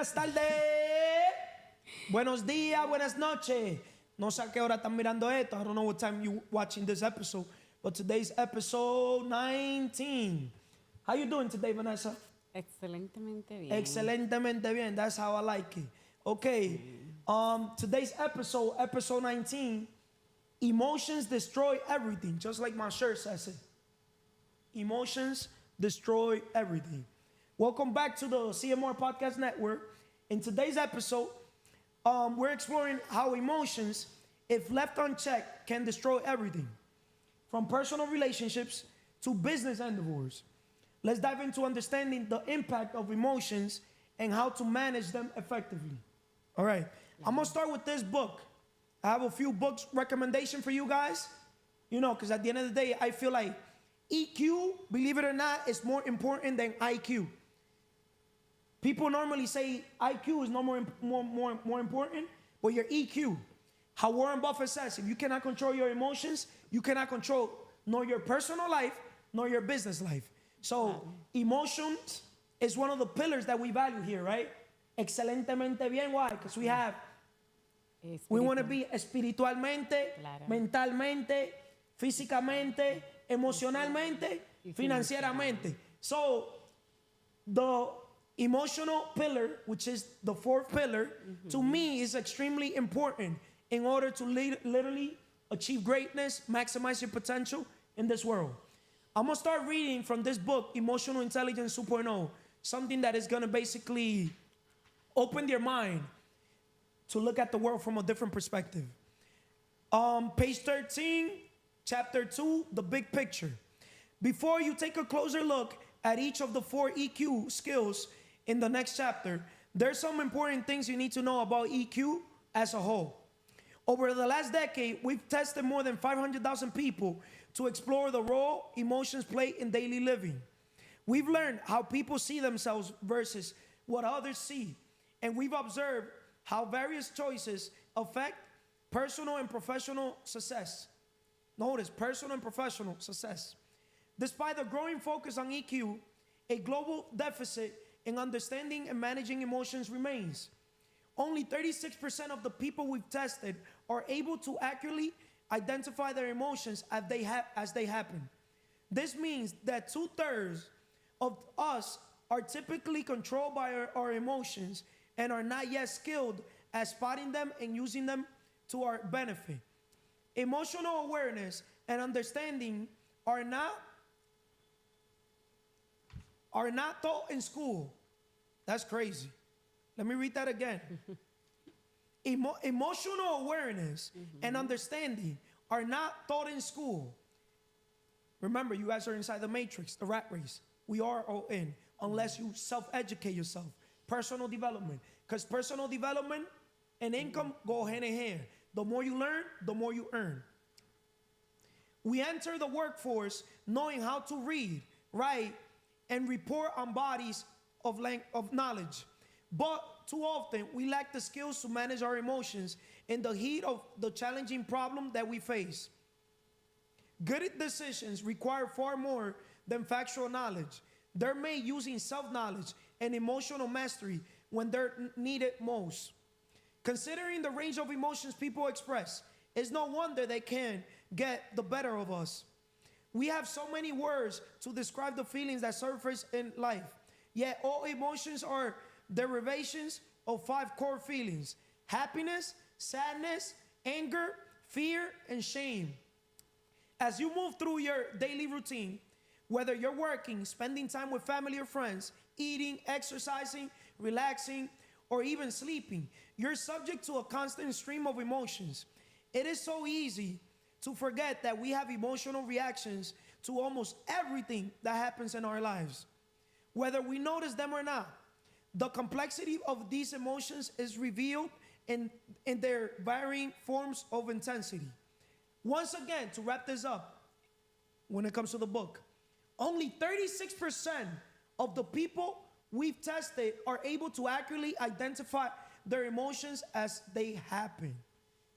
buenas tardes, buenos días, buenas noches. No sé a qué hora están mirando esto. I don't know what time you watching this episode, but today's episode 19. How you doing today, Vanessa? Excelentemente bien. Excelentemente bien. That's how I like it. Okay. Today's episode 19. Emotions destroy everything, just like my shirt says it. Emotions destroy everything. Welcome back to the CMR Podcast Network. In today's episode, we're exploring how emotions, if left unchecked, can destroy everything, from personal relationships to business endeavors. Let's dive into understanding the impact of emotions and how to manage them effectively. All right, I'm gonna start with this book. I have a few books recommendation for you guys. You know, because at the end of the day, I feel like EQ, believe it or not, is more important than IQ. People normally say IQ is no more important, but your EQ. How Warren Buffett says, if you cannot control your emotions, you cannot control nor your personal life, nor your business life. So emotions is one of the pillars that we value here, right? Excelentemente bien. Why? Because we want to be espiritualmente, mentalmente, físicamente, emocionalmente, financieramente. So the emotional pillar, which is the fourth pillar, to me is extremely important in order to literally achieve greatness, maximize your potential in this world. I'm going to start reading from this book, Emotional Intelligence 2.0, something that is going to basically open your mind to look at the world from a different perspective. Page 13, chapter 2, the big picture. Before you take a closer look at each of the 4 EQ skills in the next chapter, there's some important things you need to know about EQ as a whole. Over the last decade, we've tested more than 500,000 people to explore the role emotions play in daily living. We've learned how people see themselves versus what others see, and we've observed how various choices affect personal and professional success. Notice, personal and professional success. Despite the growing focus on EQ, a global deficit in understanding and managing emotions remains. Only 36% of the people we've tested are able to accurately identify their emotions as they happen. This means that 2/3 of us are typically controlled by our emotions and are not yet skilled at spotting them and using them to our benefit. Emotional awareness and understanding are not taught in school. That's crazy. Let me read that again. Emotional awareness and understanding are not taught in school. Remember, you guys are inside the matrix, the rat race. We are all in, unless you self-educate yourself. Personal development. Because personal development and income go hand in hand. The more you learn, the more you earn. We enter the workforce knowing how to read, write, and report on bodies of knowledge. But too often, we lack the skills to manage our emotions in the heat of the challenging problem that we face. Good decisions require far more than factual knowledge. They're made using self-knowledge and emotional mastery when they're needed most. Considering the range of emotions people express, it's no wonder they can get the better of us. We have so many words to describe the feelings that surface in life, yet all emotions are derivations of 5 core feelings: happiness, sadness, anger, fear, and shame. As you move through your daily routine, whether you're working, spending time with family or friends, eating, exercising, relaxing, or even sleeping, you're subject to a constant stream of emotions. It is so easy to forget that we have emotional reactions to almost everything that happens in our lives, whether we notice them or not. The complexity of these emotions is revealed in their varying forms of intensity. Once again, to wrap this up, when it comes to the book, only 36% of the people we've tested are able to accurately identify their emotions as they happen.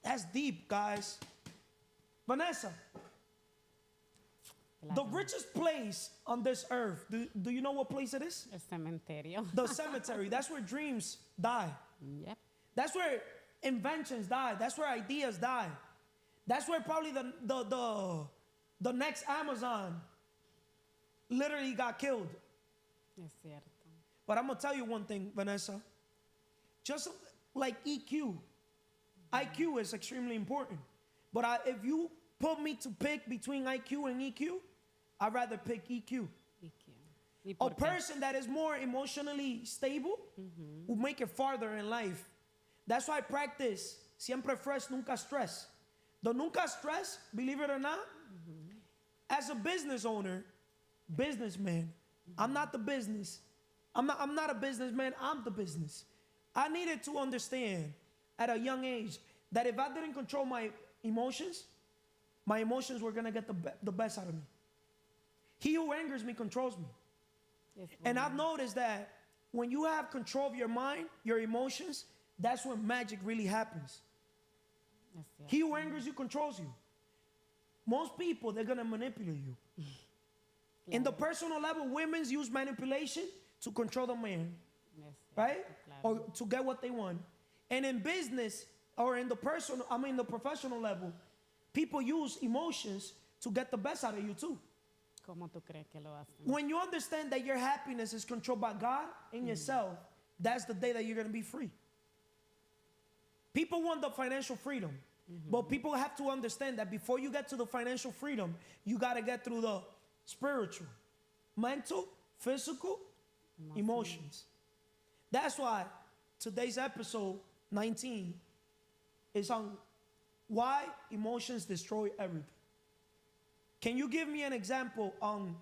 That's deep, guys. Vanessa, The Claro. richest place on this earth, do you know what place it is? El cementerio. The cemetery. That's where dreams die. Yep. That's where inventions die. That's where ideas die. That's where probably the next Amazon literally got killed. Es cierto. But I'm going to tell you one thing, Vanessa. Just like EQ, IQ is extremely important. But if you put me to pick between IQ and EQ, I'd rather pick EQ. ¿Y qué? ¿Y A por qué? person that is more emotionally stable will make it farther in life. That's why I practice siempre fresh, nunca stress. The nunca stress, believe it or not, as a business owner, businessman, I'm not the business. I'm not a businessman, I'm the business. I needed to understand at a young age that if I didn't control my emotions were going to get the best out of me. He who angers me controls me. Es And bueno. I've noticed that when you have control of your mind, your emotions, that's when magic really happens. Es cierto. He who angers you controls you. Most people, they're going to manipulate you. In the personal level, women use manipulation to control the man, Es cierto, right? claro. Or to get what they want. And in business, or in the the professional level, people use emotions to get the best out of you too. ¿Cómo tú crees que lo hacen? When you understand that your happiness is controlled by God and yourself, that's the day that you're going to be free. People want the financial freedom, but people have to understand that before you get to the financial freedom, you got to get through the spiritual, mental, physical, emotions. That's why today's episode 19 is on why emotions destroy everything. Can you give me an example on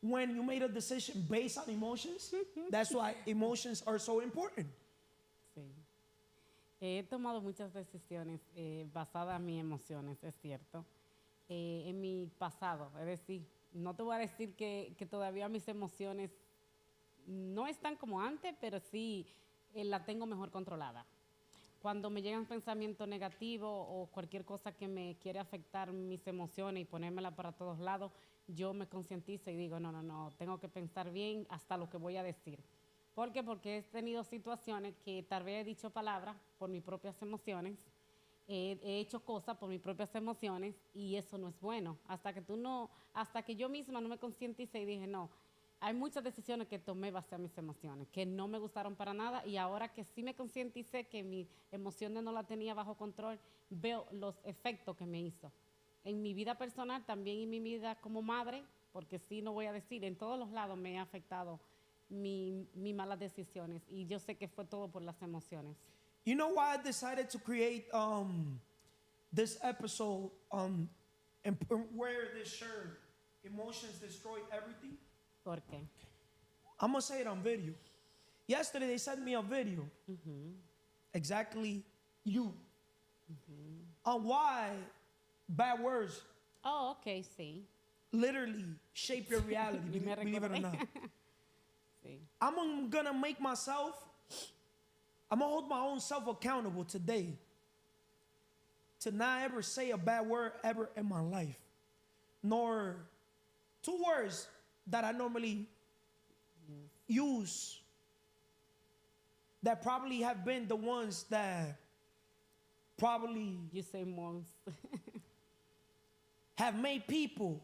when you made a decision based on emotions? That's why emotions are so important. Sí. He tomado muchas decisiones basadas en mis emociones, es cierto. En mi pasado, es decir, no te voy a decir que todavía mis emociones no están como antes, pero sí la tengo mejor controlada. Cuando me llegan pensamientos negativos o cualquier cosa que me quiere afectar mis emociones y ponérmela para todos lados, yo me concientizo y digo, no, tengo que pensar bien hasta lo que voy a decir. ¿Por qué? Porque he tenido situaciones que tal vez he dicho palabras por mis propias emociones, he hecho cosas por mis propias emociones y eso no es bueno. Hasta que yo misma no me concientice y dije, no, hay muchas decisiones que tomé base a mis emociones, que no me gustaron para nada y ahora que sí me concienticé que mis emociones no las tenía bajo control, veo los efectos que me hizo. En mi vida personal, también en mi vida como madre, porque sí, no voy a decir, en todos los lados me ha afectado mis malas decisiones y yo sé que fue todo por las emociones. You know why I decided to create this episode and wear this shirt, Emotions Destroy Everything? ¿Por qué? I'm going to say it on video. Yesterday they sent me a video, exactly you, on why bad words Oh, ok, sí. literally shape your reality, Me believe it or recordé. not. Sí. I'm going to hold my own self accountable today to not ever say a bad word ever in my life, nor two words that I normally use that probably have been the ones that probably You say most. have made people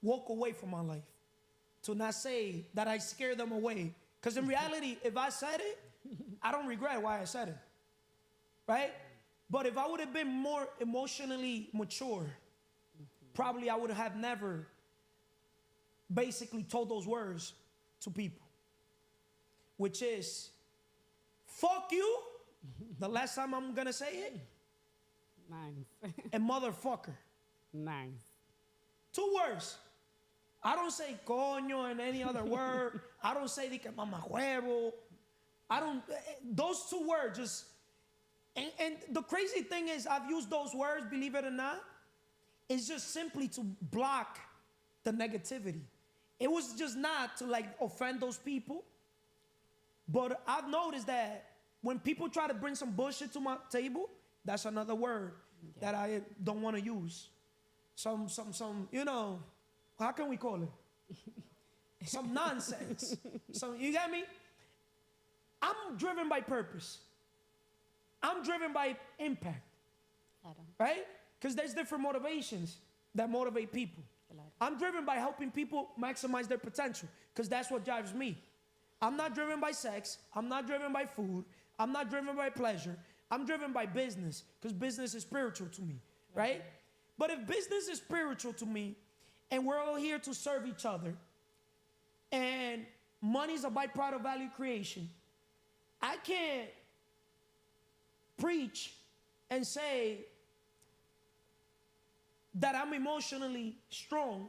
walk away from my life. To not say that I scare them away. Because in reality, if I said it, I don't regret why I said it. Right? But if I would have been more emotionally mature, probably I would have never basically told those words to people. Which is, fuck you, the last time I'm gonna say it, Nice. and motherfucker. Nice. Two words. I don't say coño and any other word. I don't say de que mamajuevo. I don't, those two words just, and the crazy thing is I've used those words, believe it or not, it's just simply to block the negativity. It was just not to like offend those people. But I've noticed that when people try to bring some bullshit to my table, that's another word that I don't want to use. you know, how can we call it? Some nonsense. You get me? I'm driven by purpose. I'm driven by impact. Claro. Right? Because there's different motivations that motivate people. Claro. I'm driven by helping people maximize their potential because that's what drives me. I'm not driven by sex. I'm not driven by food. I'm not driven by pleasure. I'm driven by business because business is spiritual to me, right? But if business is spiritual to me and we're all here to serve each other and money is a byproduct of value creation, I can't preach and say that I'm emotionally strong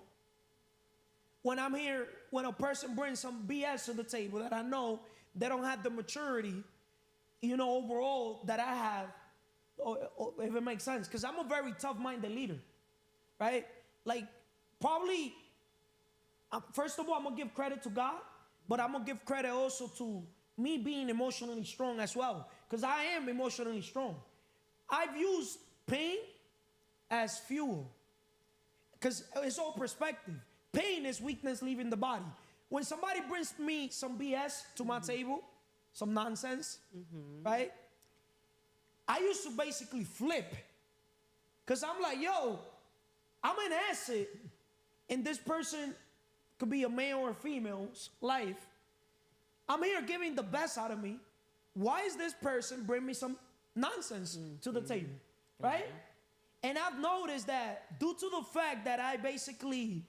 when I'm here, when a person brings some BS to the table that I know they don't have the maturity, you know, overall that I have, or if it makes sense. Because I'm a very tough-minded leader, right? Like, probably, first of all, I'm going to give credit to God, but I'm going to give credit also to me being emotionally strong as well. Because I am emotionally strong. I've used pain as fuel. Because it's all perspective. Pain is weakness leaving the body. When somebody brings me some BS to my table, some nonsense, right? I used to basically flip. Because I'm like, yo, I'm an asset. And this person could be a male or a female's life. I'm here giving the best out of me. Why is this person bring me some nonsense to the table, right? And I've noticed that due to the fact that I basically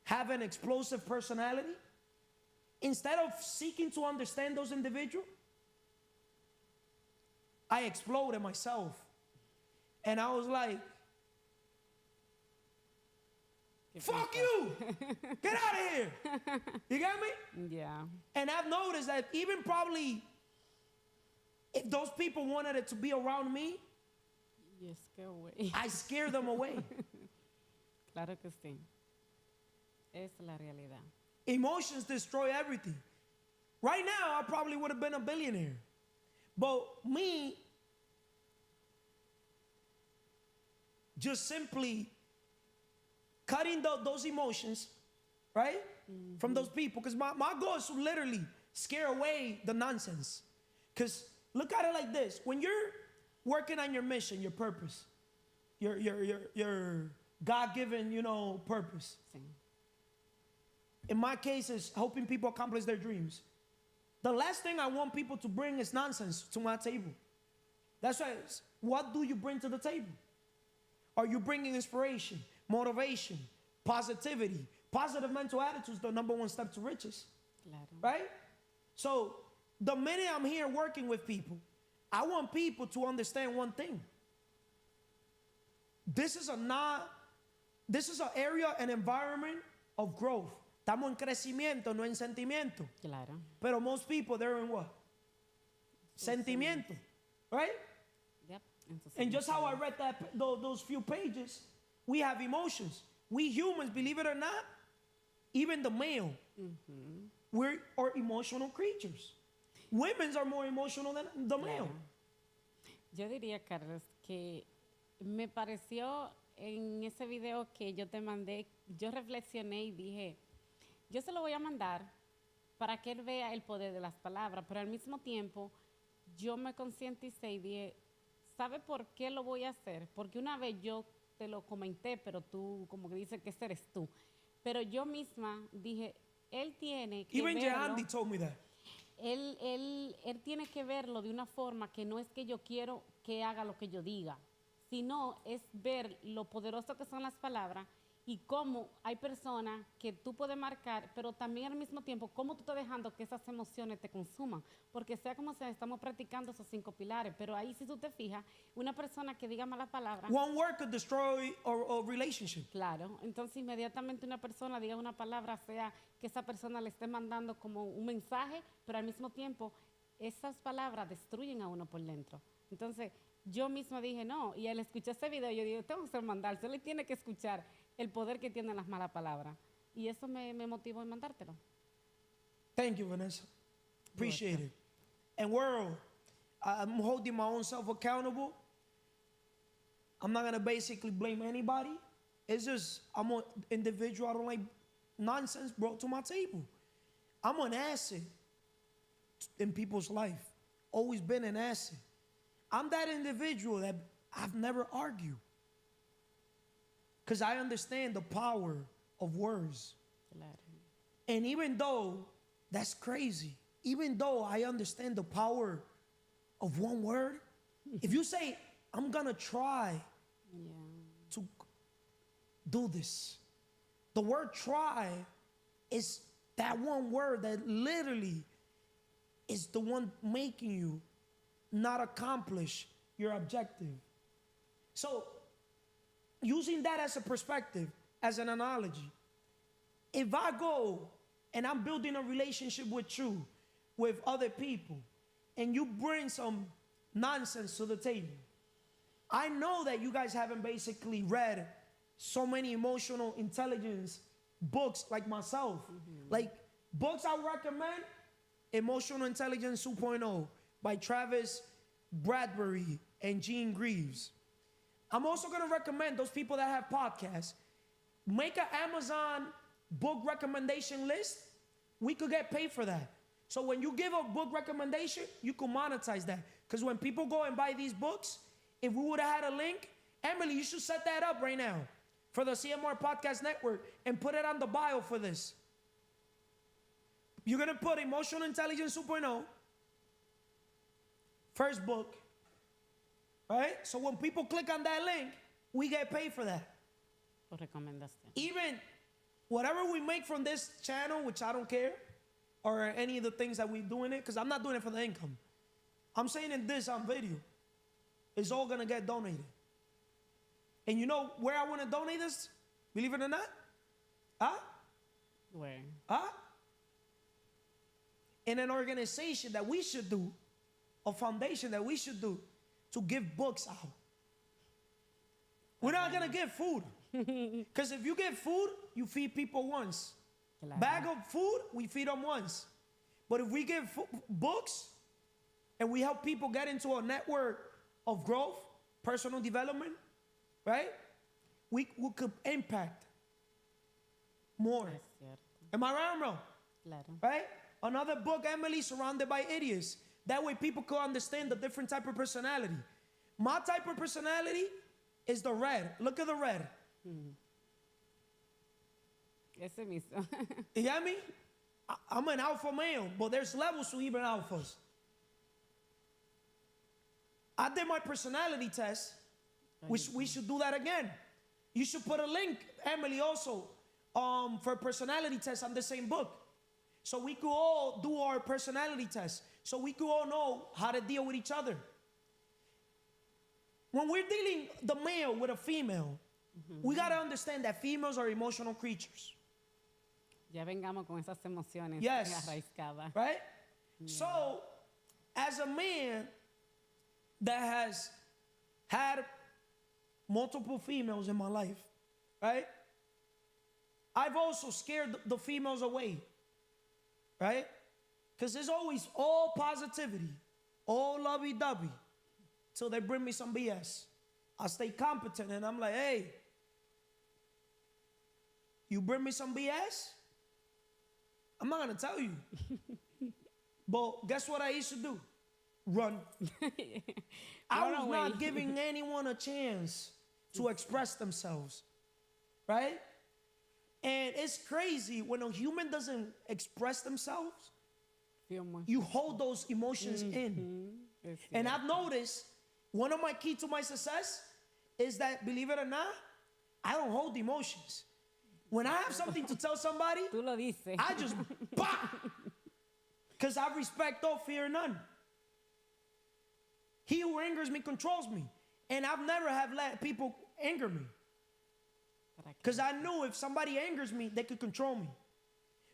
have an explosive personality, instead of seeking to understand those individuals, I exploded myself. And I was like, fuck you! Get out of here! You got me? Yeah. And I've noticed that even probably if those people wanted it to be around me, You scare away. I scare them away. Claro que sí. Es la realidad. Emotions destroy everything. Right now, I probably would have been a billionaire. But me, just simply cutting those emotions, right, from those people. Because my goal is to literally scare away the nonsense. Because look at it like this. When you're working on your mission, your purpose, your God-given, you know, purpose. Sí. In my case, it's helping people accomplish their dreams. The last thing I want people to bring is nonsense to my table. That's why, what do you bring to the table? Are you bringing inspiration, motivation, positivity? Positive mental attitude is the number one step to riches. Claro. Right? So, the minute I'm here working with people, I want people to understand one thing. This is an area, an environment of growth. Estamos en crecimiento, no en sentimiento. Claro. Pero most people, they're in what? Sentimiento. Right? Yep. And just how I read those few pages, we have emotions. We humans, believe it or not, even the male, we are emotional creatures. Women are more emotional than the male. Yo diría, Carlos, que me pareció en ese video que yo te mandé, yo reflexioné y dije, yo se lo voy a mandar para que él vea el poder de las palabras, pero al mismo tiempo yo me concienticé y dije, ¿sabe por qué lo voy a hacer? Porque una vez yo te lo comenté, pero tú como que dices que ese eres tú. Pero yo misma dije, él tiene que Even verlo. Andy told me that. Él tiene que verlo de una forma que no es que yo quiero que haga lo que yo diga, sino es ver lo poderoso que son las palabras y cómo hay personas que tú puedes marcar, pero también al mismo tiempo, cómo tú estás dejando que esas emociones te consuman. Porque sea como sea, estamos practicando esos 5 pilares, pero ahí si tú te fijas, una persona que diga malas palabras... One word could destroy a relationship. Claro, entonces inmediatamente una persona diga una palabra, sea que esa persona le esté mandando como un mensaje, pero al mismo tiempo esas palabras destruyen a uno por dentro. Entonces yo misma dije, no, y al escuchar ese video yo digo, tengo que mandárselo, él tiene que escuchar el poder que tienen las malas palabras. Y eso me motivó en mandártelo. Thank you, Vanessa. Appreciate it. And world, I'm holding my own self accountable. I'm not going to basically blame anybody. It's just, I'm an individual. I don't like nonsense brought to my table. I'm an asset in people's life. Always been an asset. I'm that individual that I've never argued. Because I understand the power of words. Claro. And even though that's crazy, even though I understand the power of one word, if you say, I'm going to try Yeah. to do this, the word try is that one word that literally is the one making you not accomplish your objective. So, using that as a perspective, as an analogy, if I go and I'm building a relationship with you, with other people, and you bring some nonsense to the table, I know that you guys haven't basically read so many emotional intelligence books like myself. Like, books I recommend, Emotional Intelligence 2.0 by Travis Bradbury and Gene Greaves. I'm also going to recommend those people that have podcasts, make an Amazon book recommendation list. We could get paid for that. So when you give a book recommendation, you can monetize that. Because when people go and buy these books, if we would have had a link, Emily, you should set that up right now for the CMR Podcast Network and put it on the bio for this. You're going to put Emotional Intelligence 2.0, first book, right? So when people click on that link, we get paid for that. Por recomendación. Even whatever we make from this channel, which I don't care, or any of the things that we do in it, because I'm not doing it for the income. I'm saying in this on video, it's all going to get donated. And you know where I want to donate this? Believe it or not? Huh? Where? Huh? In an organization that we should do, a foundation that we should do to give books out. We're not going to give food. Because if you give food, you feed people once. Claro. Bag of food, we feed them once. But if we give books and we help people get into a network of growth, personal development, right? We could impact more. Es cierto. Am I right or wrong? Claro. Right? Another book, Emily, Surrounded by Idiots. That way people could understand the different type of personality. My type of personality is the red. Look at the red. Ese mismo. You get me? I'm an alpha male, but there's levels to even alphas. I did my personality test. We should do that again. You should put a link, Emily, also, for personality test on the same book. So we could all do our personality test. So we could all know how to deal with each other. When we're dealing the male with a female, we got to understand that females are emotional creatures. Ya vengamos con esas emociones Yes. arraigadas. Right? So, as a man that has had multiple females in my life, right? I've also scared the females away, right? Because there's always all positivity, all lovey-dovey, till they bring me some BS. I stay competent, and I'm like, hey, you bring me some BS? I'm not going to tell you. But guess what I used to do? Run. I was not giving anyone a chance to express themselves, right? And it's crazy when a human doesn't express themselves, you hold those emotions in. And I've noticed one of my key to my success is that, believe it or not, I don't hold emotions. When I have something to tell somebody, Tú lo dices. I just pop. Because I respect all, fear none. He who angers me controls me. And I've never have let people anger me. Because I knew if somebody angers me, they could control me.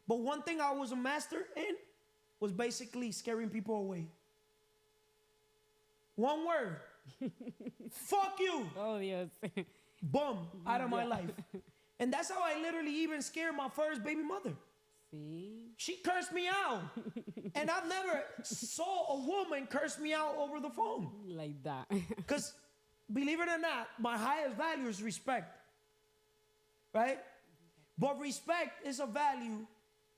But one thing I was a master in was basically scaring people away. One word. Fuck you. Oh, Dios. Boom. Out of my life. And that's how I literally even scared my first baby mother. Sí. She cursed me out. And I've never saw a woman curse me out over the phone. Like that. Because, believe it or not, my highest value is respect. right? But respect is a value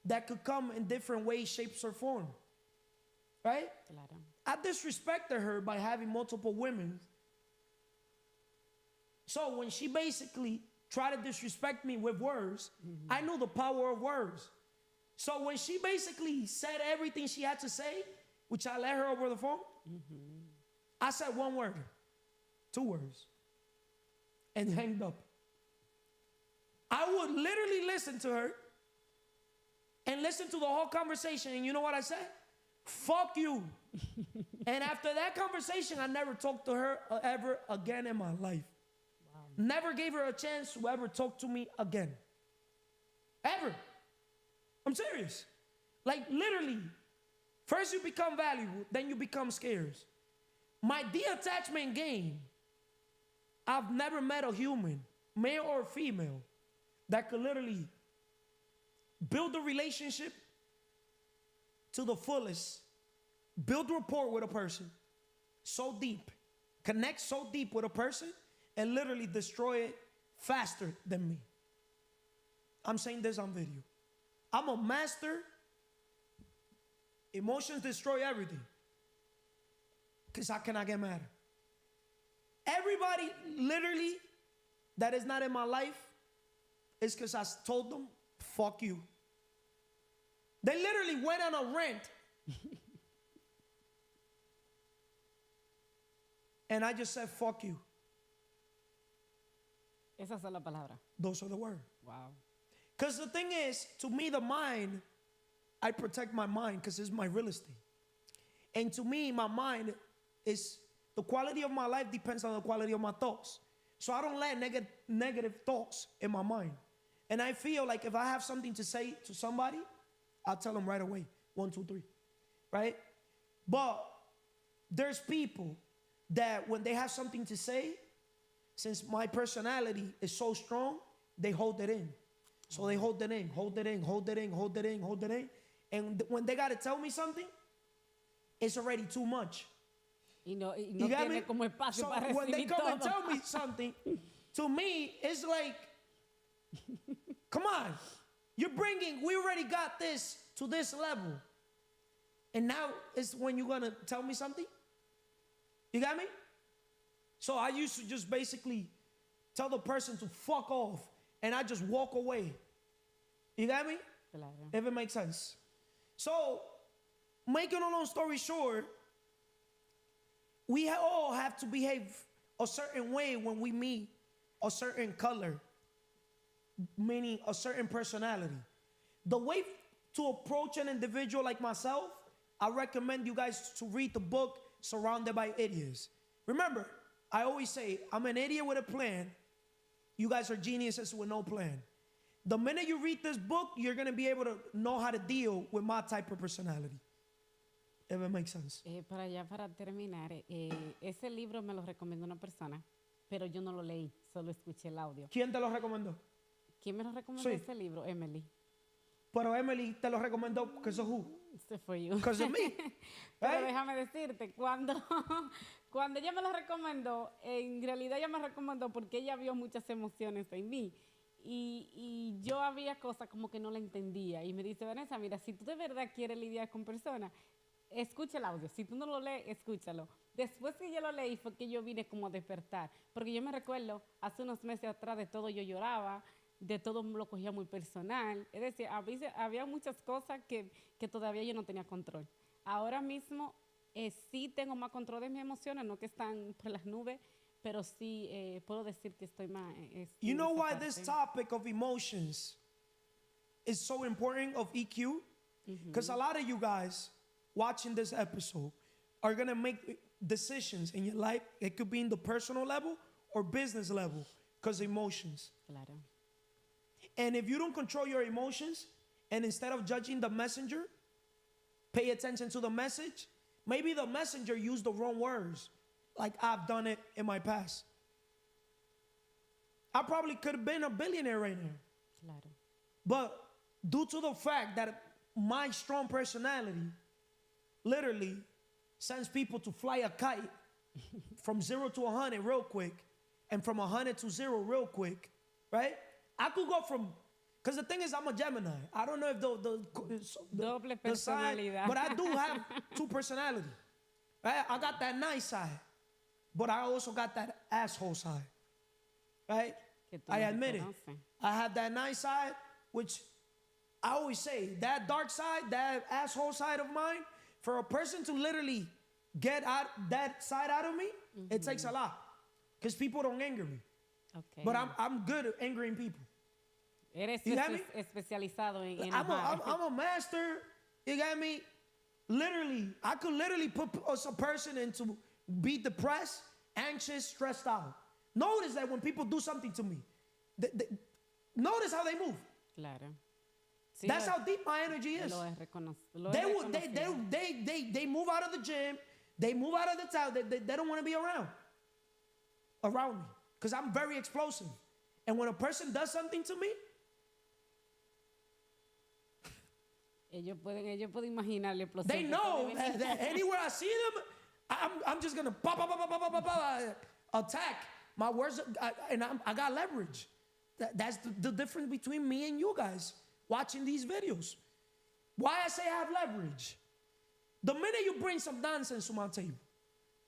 that could come in different ways, shapes, or form, right? Claro. I disrespected her by having multiple women. So when she basically tried to disrespect me with words, I knew the power of words. So when she basically said everything she had to say, which I let her over the phone, I said one word, 2 words, and hanged up. I would literally listen to her and listen to the whole conversation. And you know what I said? Fuck you. And after that conversation, I never talked to her ever again in my life. Wow. Never gave her a chance to ever talk to me again. Ever. I'm serious. Like literally, first you become valuable, then you become scarce. My detachment game, I've never met a human, male or female, that could literally build a relationship to the fullest, build rapport with a person so deep, connect so deep with a person, and literally destroy it faster than me. I'm saying this on video. I'm a master. Emotions destroy everything. Because I cannot get mad. Everybody literally that is not in my life is because I told them, fuck you. They literally went on a rant. And I just said, fuck you. Esas son las palabras. Those are the words. Wow. Because the thing is, to me, the mind, I protect my mind because it's my real estate. And to me, my mind is, the quality of my life depends on the quality of my thoughts. So I don't let negative thoughts in my mind. And I feel like if I have something to say to somebody, I'll tell them right away. 1, 2, 3. Right? But there's people that when they have something to say, since my personality is so strong, they hold it in. So they hold it in, hold it in, hold it in, hold it in, hold it in. And when they got to tell me something, it's already too much. Y no You got me? tiene como espacio So para when they recibir come and todo. tell me something, to me, it's like, come on. We already got this to this level. And now it's when you're going to tell me something? You got me? So I used to just basically tell the person to fuck off, and I just walk away. You got me? Claro. If it makes sense. So, making a long story short, we all have to behave a certain way when we meet a certain color, meaning a certain personality. The way to approach an individual like myself, I recommend you guys to read the book Surrounded by Idiots. Remember, I always say, I'm an idiot with a plan. You guys are geniuses with no plan. The minute you read this book, you're going to be able to know how to deal with my type of personality. If it makes sense. Para terminar, ese libro me lo recomendó una persona, pero yo no lo leí, solo escuché el audio. ¿Quién te lo recomendó? ¿Quién me lo recomendó Sí. ese libro? Emily. Pero Emily te lo recomendó because of who? Se fue yo. Because of me. Pero Right? déjame decirte, cuando ella me lo recomendó, en realidad ella me recomendó porque ella vio muchas emociones en mí. Y yo había cosas como que no la entendía. Y me dice, Vanessa, mira, si tú de verdad quieres lidiar con personas, escucha el audio. Si tú no lo lees, escúchalo. Después que yo lo leí fue que yo vine como a despertar. Porque yo me recuerdo, hace unos meses atrás de todo yo lloraba, de todo lo cogía muy personal. Es decir, había muchas cosas que todavía yo no tenía control. Ahora mismo sí tengo más control de mis emociones, no que están por las nubes, pero sí puedo decir que estoy más... You know why this topic of emotions is so important of EQ? Because a lot of you guys watching this episode are going to make decisions in your life. It could be in the personal level or business level because emotions. Claro. And if you don't control your emotions, and instead of judging the messenger, pay attention to the message, maybe the messenger used the wrong words, like I've done it in my past. I probably could have been a billionaire right now. Claro. But due to the fact that my strong personality literally sends people to fly a kite from 0 to 100 real quick, and from 100 to 0 real quick, right? I could go from, because the thing is, I'm a Gemini. I don't know if Doble the side, personalidad. but I do have two personalities. Right? I got that nice side, but I also got that asshole side. Right? Que tú I no admit it. reconoces. I have that nice side, which I always say, that dark side, that asshole side of mine, for a person to literally get out that side out of me, it takes a lot. Because people don't anger me. Okay. But I'm good at angering people. Eres You got me? especializado en I'm a master. You got me? Literally, I could literally put a person into be depressed, anxious, stressed out. Notice that when people do something to me, notice how they move. Claro. Sí, That's how deep my energy is. They move out of the gym. They move out of the town. They don't want to be around me because I'm very explosive. And when a person does something to me, ellos pueden imaginar la explosión. they know that anywhere I see them, I'm just gonna attack. My words, and I got leverage. That's the difference between me and you guys watching these videos. Why I say I have leverage? The minute you bring some nonsense to my table,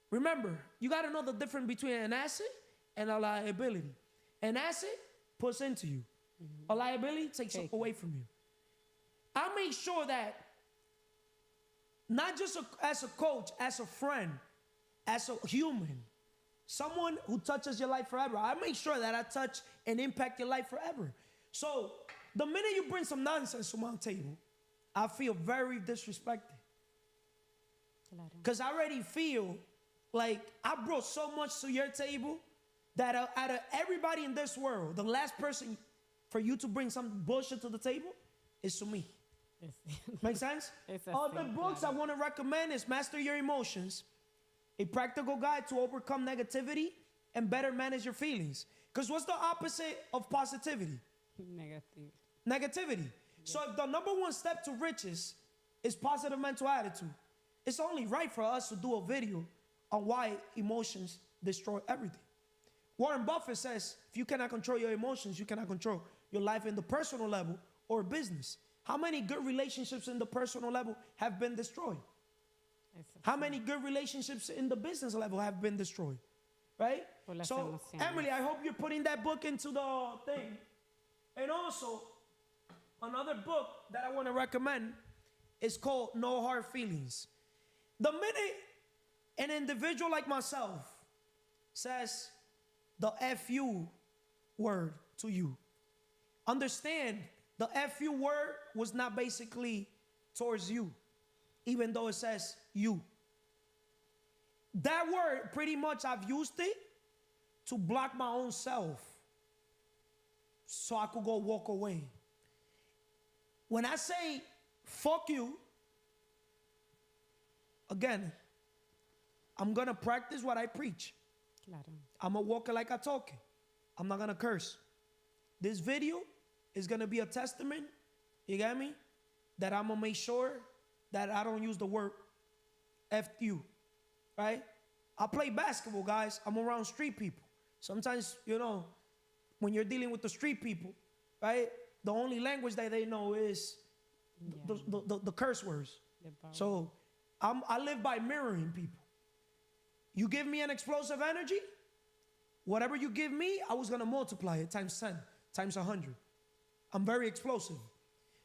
remember, you got to know the difference between an asset and a liability. An asset puts into you. A liability takes away from you. I make sure that not just as a coach, as a friend, as a human, someone who touches your life forever, I make sure that I touch and impact your life forever. So the minute you bring some nonsense to my table, I feel very disrespected. Because I already feel like I brought so much to your table that out of everybody in this world, the last person for you to bring some bullshit to the table is to me. Make sense? The books I want to recommend is Master Your Emotions, a practical guide to overcome negativity and better manage your feelings. Because what's the opposite of positivity? Negativity. Yes. So if the number one step to riches is positive mental attitude, it's only right for us to do a video on why emotions destroy everything. Warren Buffett says, if you cannot control your emotions, you cannot control your life in the personal level or business. How many good relationships in the personal level have been destroyed? How many good relationships in the business level have been destroyed? Right? So, Emily, I hope you're putting that book into the thing. And also, another book that I want to recommend is called No Hard Feelings. The minute an individual like myself says the FU word to you, understand the FU word was not basically towards you, even though it says you. That word, pretty much I've used it to block my own self so I could go walk away. When I say fuck you, again, I'm going to practice what I preach. Claro. I'm going to walk it like I talk it. I'm not going to curse. This video is going to be a testament, you got me, that I'm going to make sure that I don't use the word F you, right? I play basketball, guys. I'm around street people. Sometimes, you know, when you're dealing with the street people, right, the only language that they know is the curse words. So I live by mirroring people. You give me an explosive energy, whatever you give me, I was going to multiply it times 10, times 100. I'm very explosive.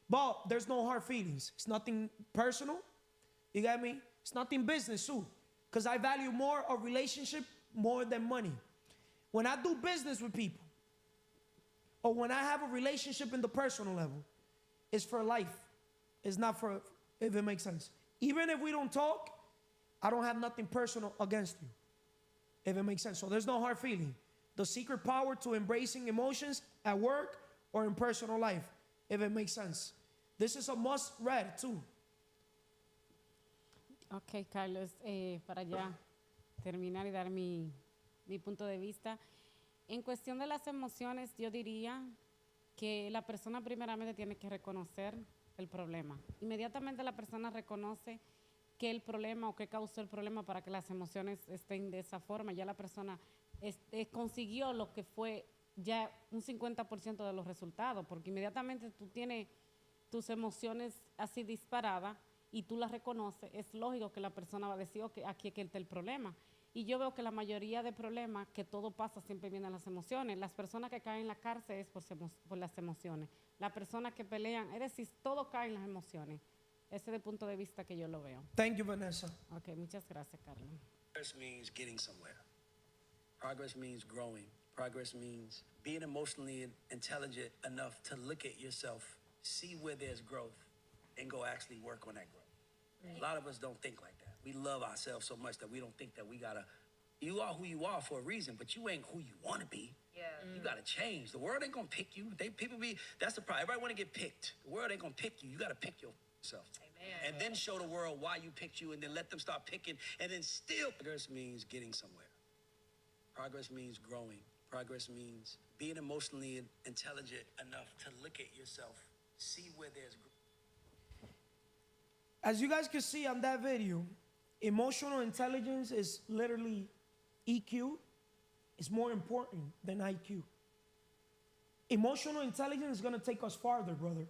But there's no hard feelings. It's nothing personal. You got me? It's nothing business, too. Because I value more a relationship more than money. When I do business with people, or when I have a relationship in the personal level, it's for life. It's not for, if it makes sense. Even if we don't talk, I don't have nothing personal against you, if it makes sense. So there's no hard feeling. The secret power to embracing emotions at work or in personal life, if it makes sense. This is a must read too. Ok, Carlos, para ya terminar y dar mi punto de vista. En cuestión de las emociones, yo diría que la persona primeramente tiene que reconocer el problema. Inmediatamente la persona reconoce que el problema o qué causó el problema para que las emociones estén de esa forma. Ya la persona consiguió lo que fue ya un 50% de los resultados, porque inmediatamente tú tienes tus emociones así disparadas y tú las reconoces, es lógico que la persona va a decir, ok, aquí es que está el problema. Y yo veo que la mayoría de problemas que todo pasa siempre vienen las emociones. Las personas que caen en la cárcel es por las emociones. Las personas que pelean, es decir, todo cae en las emociones. Ese es el punto de vista que yo lo veo. Thank you, Vanessa. Ok, muchas gracias, Carlos. Progress means getting somewhere. Progress means growing. Progress means being emotionally intelligent enough to look at yourself, see where there's growth, and go actually work on that growth. A lot of us don't think like that. We love ourselves so much that we don't think that we gotta. You are who you are for a reason, but you ain't who you want to be. Yeah. You gotta change. The world ain't gonna pick you. That's the problem. Everybody want to get picked. The world ain't gonna pick you. You gotta pick yourself. Amen. And then show the world why you picked you, and then let them start picking, and then still. Progress means getting somewhere. Progress means growing. Progress means being emotionally intelligent enough to look at yourself, see where there's growth. As you guys can see on that video, emotional intelligence is literally EQ. It's more important than IQ. Emotional intelligence is going to take us farther, brother.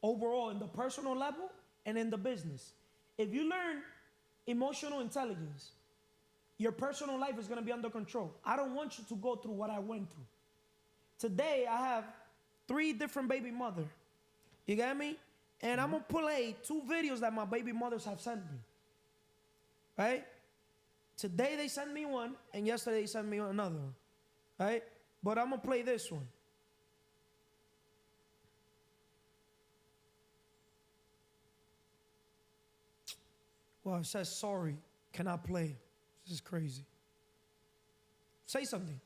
Overall, in the personal level and in the business. If you learn emotional intelligence, your personal life is going to be under control. I don't want you to go through what I went through. Today, I have 3 different baby mothers. You get me? And I'm going to play 2 videos that my baby mothers have sent me. Right? Today they sent me one, and yesterday they sent me another one. Right? But I'm going to play this one. Well, it says sorry, cannot play. This is crazy. Say something.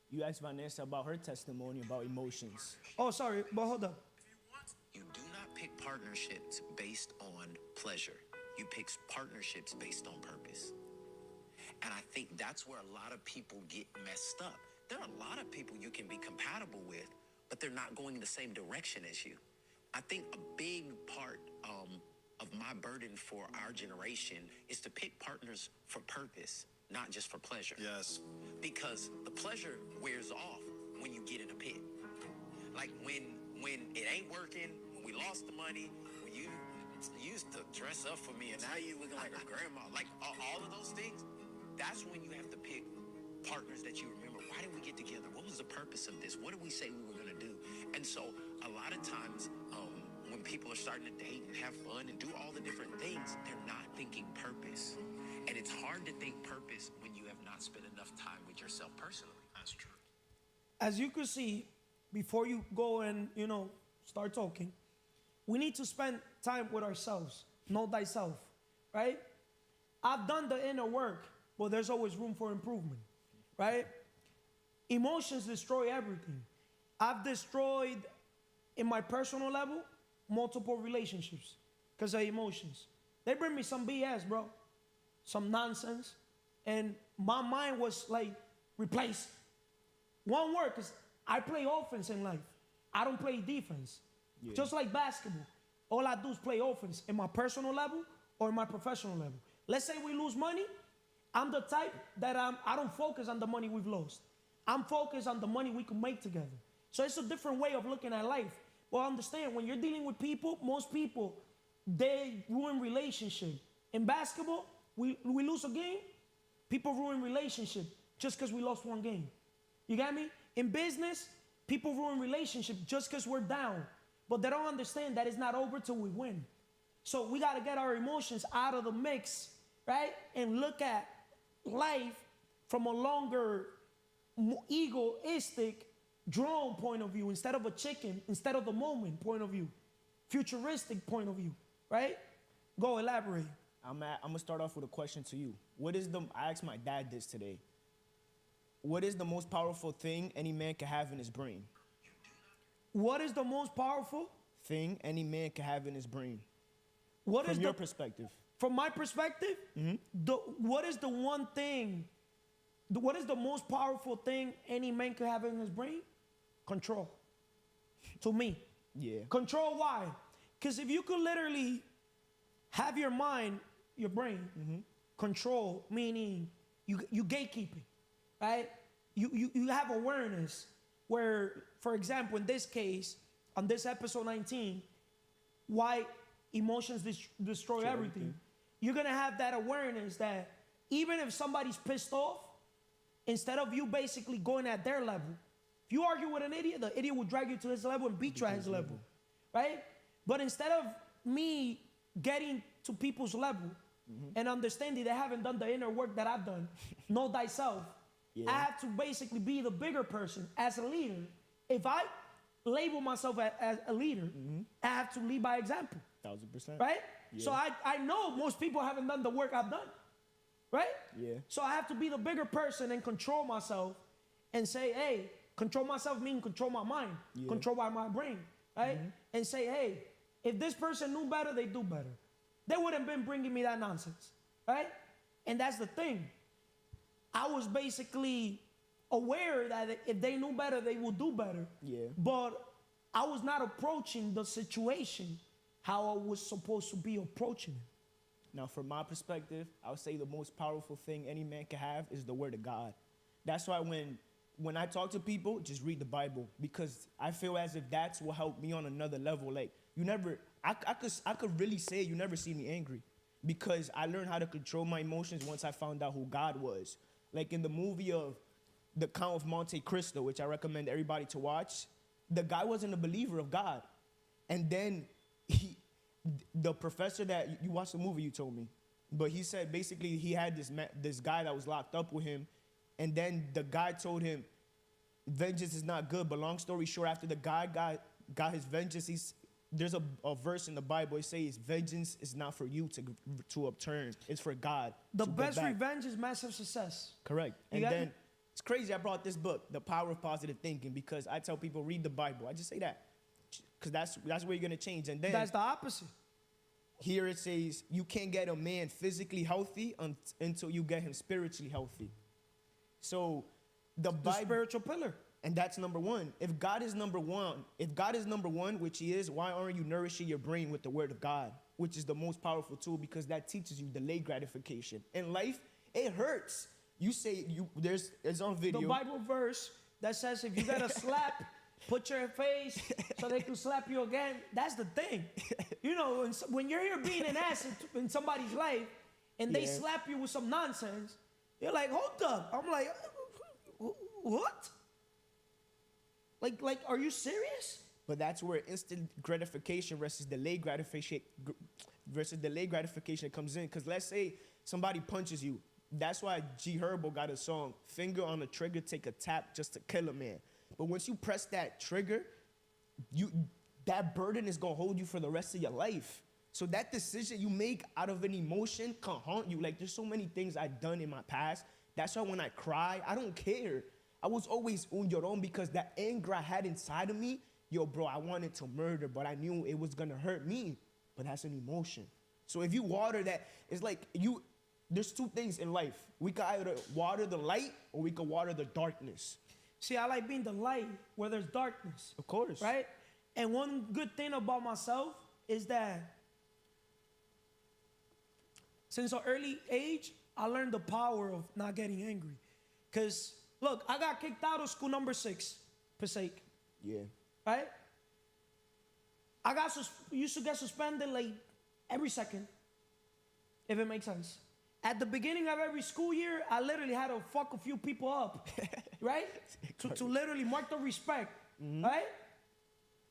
You asked Vanessa about her testimony about emotions. Oh, sorry, but hold up. You do not pick partnerships based on pleasure. You pick partnerships based on purpose. And I think that's where a lot of people get messed up. There are a lot of people you can be compatible with, but they're not going in the same direction as you. I think a big part of my burden for our generation is to pick partners for purpose, not just for pleasure. Yes. Because the pleasure wears off when you get in a pit. Like when it ain't working, when we lost the money, when you used to dress up for me and now you looking like a grandma, like all of those things, that's when you have to pick partners that you remember. Why did we get together? What was the purpose of this? What did we say we were gonna do? And so a lot of times when people are starting to date and have fun and do all the different things, they're not thinking purpose. And it's hard to think purpose when you have not spent enough time with yourself personally. That's true. As you can see, before you go and, start talking, we need to spend time with ourselves. Know thyself, right? I've done the inner work, but there's always room for improvement, right? Emotions destroy everything. I've destroyed, in my personal level, multiple relationships because of emotions. They bring me some BS, bro. Some nonsense. And my mind was like replaced. One word, because I play offense in life. I don't play defense. Yeah. Just like basketball. All I do is play offense in my personal level or in my professional level. Let's say we lose money. I'm the type that I don't focus on the money we've lost. I'm focused on the money we can make together. So it's a different way of looking at life. Well, understand, when you're dealing with people, most people, they ruin relationship. In basketball, we lose a game, people ruin relationship just because we lost one game. You got me? In business, people ruin relationship just because we're down. But they don't understand that it's not over till we win. So we got to get our emotions out of the mix, right? And look at life from a longer, egoistic, drone point of view, instead of a chicken, instead of the moment point of view, futuristic point of view, right? Go elaborate. I'm gonna start off with a question to you. I asked my dad this today. What is the most powerful thing any man can have in his brain? What is the most powerful thing any man can have in his brain? What from is your perspective? From my perspective, what is the one thing? What is the most powerful thing any man could have in his brain? Control. To me. Yeah. Control, why? Because if you could literally have your mind, your brain, control, meaning you gatekeeping, right? You have awareness. where, for example, in this case, on this episode 19, why emotions destroy everything. You're gonna have that awareness that even if somebody's pissed off, instead of you basically going at their level, if you argue with an idiot, the idiot will drag you to his level and beat you at his level, right? But instead of me getting to people's level and understanding they haven't done the inner work that I've done, know thyself, I have to basically be the bigger person as a leader. If I label myself as a leader, I have to lead by example. 1000%. Right? Yeah. So I know most people haven't done the work I've done. Right? Yeah. So I have to be the bigger person and control myself and say, hey, control myself means control my mind, control by my brain, right? And say, hey, if this person knew better, they do better. They wouldn't have been bringing me that nonsense, right? And that's the thing. I was basically aware that if they knew better, they would do better. Yeah. But I was not approaching the situation how I was supposed to be approaching it. Now, from my perspective, I would say the most powerful thing any man can have is the word of God. That's why when I talk to people, just read the Bible, because I feel as if that's what helped me on another level. Like, I could really say you never see me angry, because I learned how to control my emotions once I found out who God was. Like in the movie of The Count of Monte Cristo, which I recommend everybody to watch, the guy wasn't a believer of God. And then the professor that you watched the movie, you told me, but he said basically he had this guy that was locked up with him, and then the guy told him vengeance is not good. But long story short, after the guy got his vengeance, there's a verse in the Bible. It says vengeance is not for you to obtain; it's for God. The to best get back. revenge is massive success. Correct. You And got then me? it's crazy I brought this book, The Power of Positive Thinking, because I tell people read the Bible. I just say that because that's where you're gonna change. And then That's the opposite. here it says you can't get a man physically healthy until you get him spiritually healthy. So the The Bible, spiritual pillar. and that's number one. If God is number one, which he is, why aren't you nourishing your brain with the word of God, which is the most powerful tool, because that teaches you delayed gratification. In life, it hurts. You say it's on video. The Bible verse that says if you got a slap, put your face so they can slap you again. That's the thing. You know, when you're here being an ass in somebody's life and they slap you with some nonsense, you're like, hold up. I'm like, what? Like, are you serious? But that's where instant gratification versus delayed gratification comes in. Because let's say somebody punches you. That's why G Herbo got a song, finger on the trigger, take a tap just to kill a man. But once you press that trigger, that burden is gonna hold you for the rest of your life. So that decision you make out of an emotion can haunt you. Like, there's so many things I've done in my past. That's why when I cry, I don't care. I was always un llorón because that anger I had inside of me, yo, bro, I wanted to murder, but I knew it was gonna hurt me. But that's an emotion. So if you water that, it's like there's two things in life. We can either water the light or we can water the darkness. See, I like being the light where there's darkness. Of course. Right? And one good thing about myself is that since an early age, I learned the power of not getting angry. Because, look, I got kicked out of school number 6, Passaic. Yeah. Right? Used to get suspended like every second, if it makes sense. At the beginning of every school year, I literally had to fuck a few people up, right? to literally mark the respect, right?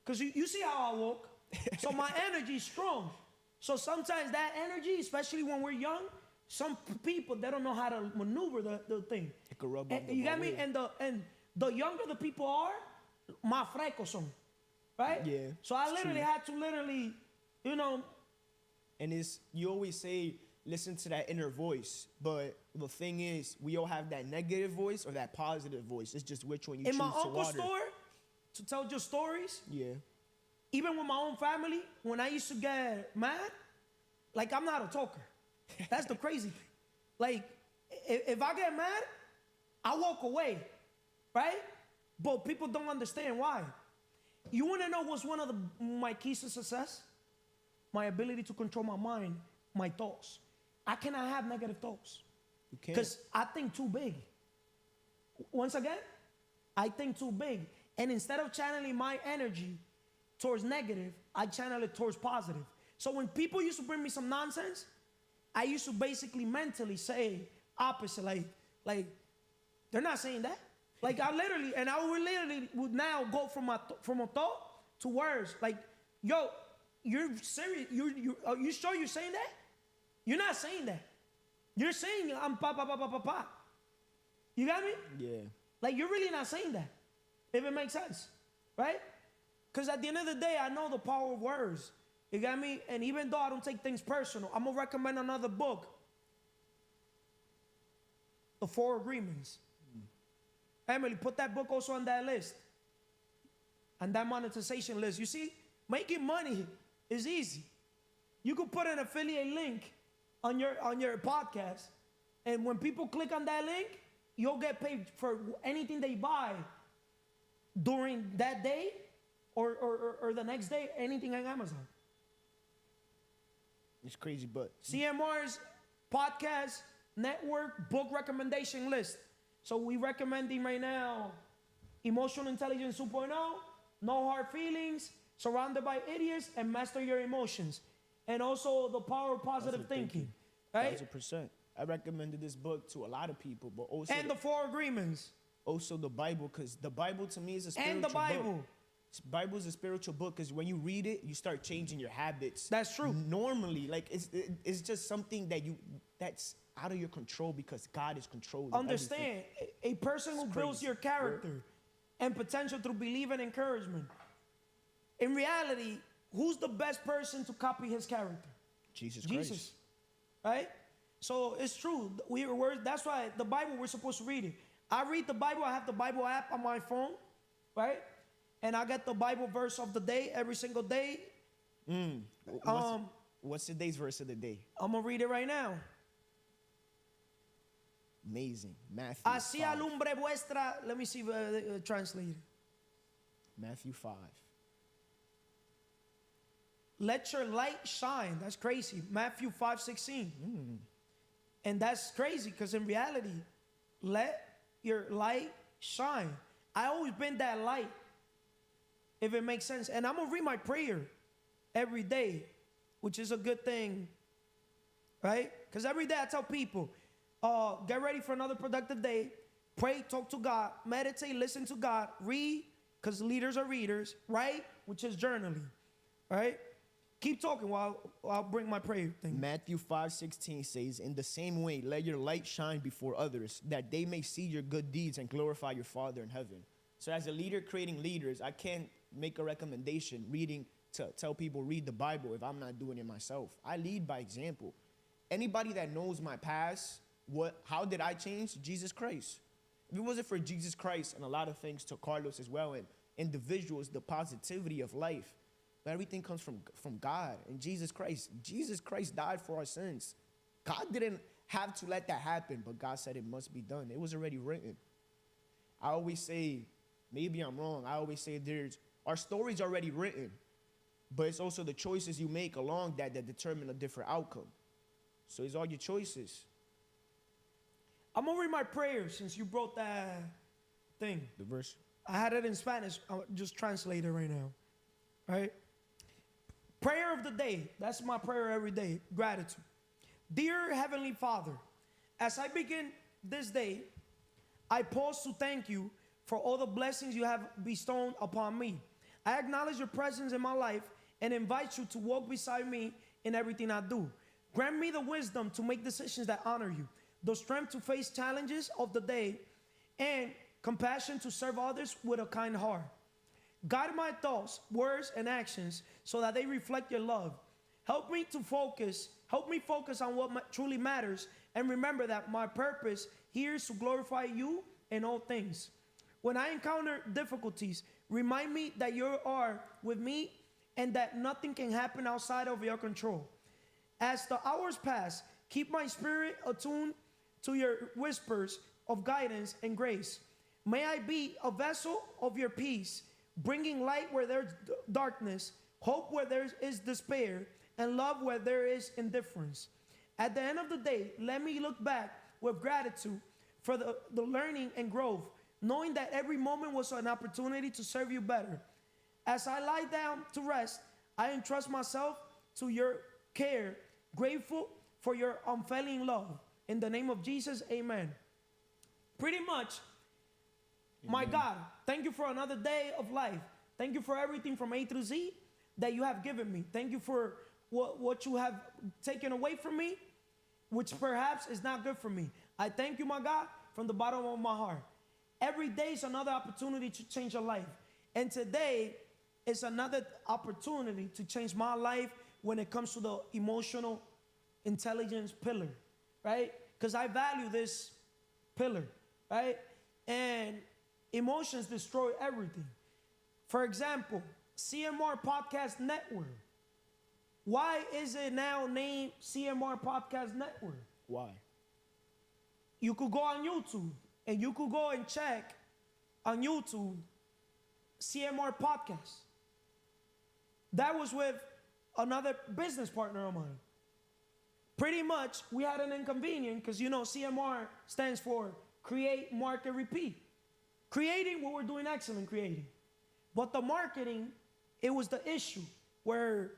Because you see how I walk. So my energy is strong. So sometimes that energy, especially when we're young, some people, they don't know how to maneuver the thing. It could rub And, you got me? And the younger the people are, más frecos son, right? Yeah, So I it's literally true. had to literally, you know. And you always say, listen to that inner voice. But the thing is, we all have that negative voice or that positive voice. It's just which one you choose In my to uncle's water. store, to tell just stories, Yeah. even with my own family, when I used to get mad, like, I'm not a talker. That's the crazy thing. Like, if I get mad, I walk away, right? But people don't understand why. You want to know what's one of my keys to success? My ability to control my mind, my thoughts. I cannot have negative thoughts. You can't. Because I think too big. Once again, I think too big. And instead of channeling my energy towards negative, I channel it towards positive. So when people used to bring me some nonsense, I used to basically mentally say opposite, like they're not saying that. Like I literally would now go from a thought to words. Like, yo, you're serious? Are you sure you're saying that? You're not saying that. You're saying I'm pa pa pa pa pa pa. You got me? Yeah. Like you're really not saying that. If it makes sense, right? Because at the end of the day, I know the power of words. You got me? And even though I don't take things personal, I'm going to recommend another book. The 4 Agreements. Emily, put that book also on that list. And that monetization list. You see, making money is easy. You could put an affiliate link on your podcast. And when people click on that link, you'll get paid for anything they buy during that day or the next day, anything on Amazon. It's crazy, but CMR's podcast network book recommendation list. So we recommending right now Emotional Intelligence 2.0, No Hard Feelings, Surrounded by Idiots, and Master Your Emotions. And also The Power of Positive Thinking. Right? 1,000%. I recommended this book to a lot of people, but also And the 4 Agreements. Also the Bible, because the Bible to me is a spiritual And the Bible. book. Bible is a spiritual book because when you read it, you start changing your habits. That's true. Normally, like it's just something that's out of your control because God is controlling. Understand, a person who builds your character and potential through belief and encouragement. In reality, who's the best person to copy his character? Jesus. Right? So it's true. That's why the Bible, we're supposed to read it. I read the Bible. I have the Bible app on my phone, right? And I get the Bible verse of the day every single day. What's today's verse of the day? I'm going to read it right now. Amazing. Matthew Así 5. alumbre vuestra, let me see translate it. Matthew 5. Let your light shine. That's crazy. Matthew 5:16. And that's crazy because in reality, let your light shine. I always been that light, if it makes sense. And I'm going to read my prayer every day, which is a good thing, right? Because every day I tell people, get ready for another productive day. Pray, talk to God, meditate, listen to God, read, because leaders are readers, write, which is journaling, right? Keep talking while I'll bring my prayer thing. Matthew 5:16 says, in the same way, let your light shine before others, that they may see your good deeds and glorify your Father in heaven. So as a leader creating leaders, I can't make a recommendation reading to tell people read the Bible if I'm not doing it myself. I lead by example. Anybody that knows my past, how did I change? Jesus Christ. If it wasn't for Jesus Christ and a lot of things to Carlos as well and individuals, the positivity of life, but everything comes from God and Jesus Christ. Jesus Christ died for our sins. God didn't have to let that happen, but God said it must be done. It was already written. I always say, maybe I'm wrong, I always say our story's already written, but it's also the choices you make along that determine a different outcome. So it's all your choices. I'm going to read my prayer since you brought that thing. The verse. I had it in Spanish. I'll just translate it right now. Right? Prayer of the day. That's my prayer every day. Gratitude. Dear Heavenly Father, as I begin this day, I pause to thank you for all the blessings you have bestowed upon me. I acknowledge your presence in my life and invite you to walk beside me in everything I do. Grant me the wisdom to make decisions that honor you, the strength to face challenges of the day, and compassion to serve others with a kind heart. Guide my thoughts, words, and actions so that they reflect your love. Help me focus on what truly matters, and remember that my purpose here is to glorify you in all things. When I encounter difficulties, remind me that you are with me and that nothing can happen outside of your control. As the hours pass, keep my spirit attuned to your whispers of guidance and grace. May I be a vessel of your peace, bringing light where there's darkness, hope where there is despair, and love where there is indifference. At the end of the day, let me look back with gratitude for the learning and growth knowing that every moment was an opportunity to serve you better. As I lie down to rest, I entrust myself to your care, grateful for your unfailing love. In the name of Jesus, amen. Pretty much, my God, thank you for another day of life. Thank you for everything from A through Z that you have given me. Thank you for what you have taken away from me, which perhaps is not good for me. I thank you, my God, from the bottom of my heart. Every day is another opportunity to change a life. And today is another opportunity to change my life when it comes to the emotional intelligence pillar, right? Because I value this pillar, right? And emotions destroy everything. For example, CMR Podcast Network. Why is it now named CMR Podcast Network? Why? You could go on YouTube and you could go and check on YouTube CMR Podcast. That was with another business partner of mine. Pretty much, we had an inconvenience because, CMR stands for Create, Market, Repeat. Creating, what we're doing excellent creating. But the marketing, it was the issue where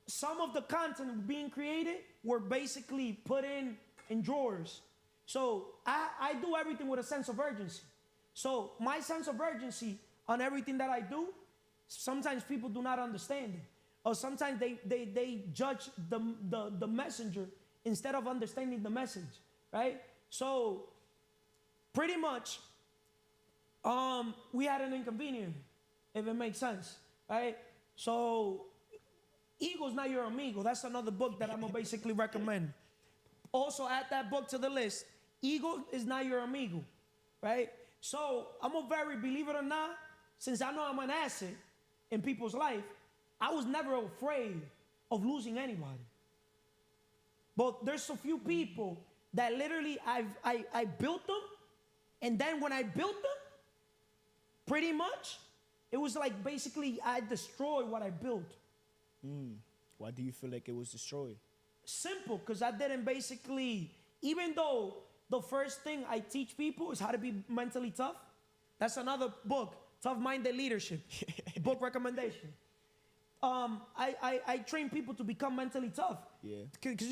some of the content being created were basically put in drawers. So I do everything with a sense of urgency. So my sense of urgency on everything that I do, sometimes people do not understand it. Or sometimes they judge the messenger instead of understanding the message, right? So pretty much, we had an inconvenience, if it makes sense, right? So Ego's Not Your Amigo. That's another book that I'm going to basically recommend. Also, add that book to the list. Ego is not your amigo, right? So I'm a very, believe it or not, since I know I'm an asset in people's life, I was never afraid of losing anybody. But there's a few people that literally I built them, and then when I built them, pretty much, it was like basically I destroyed what I built. Why do you feel like it was destroyed? Simple, because I didn't basically, even though the first thing I teach people is how to be mentally tough. That's another book, Tough-Minded Leadership, book recommendation. I train people to become mentally tough. Yeah. Because,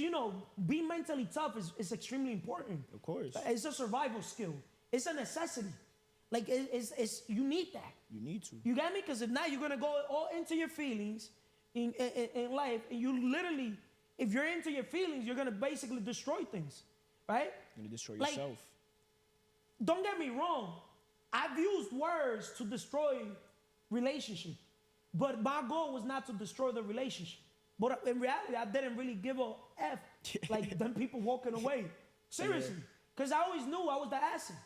being mentally tough is extremely important. Of course. It's a survival skill. It's a necessity. Like, you need that. You need to. You get me? Because if not, you're going to go all into your feelings in life. And you literally, if you're into your feelings, you're going to basically destroy things. Right? You're going to destroy yourself. Don't get me wrong. I've used words to destroy relationships. But my goal was not to destroy the relationship. But in reality, I didn't really give a F, like them people walking away. Seriously. Because I always knew I was the asset.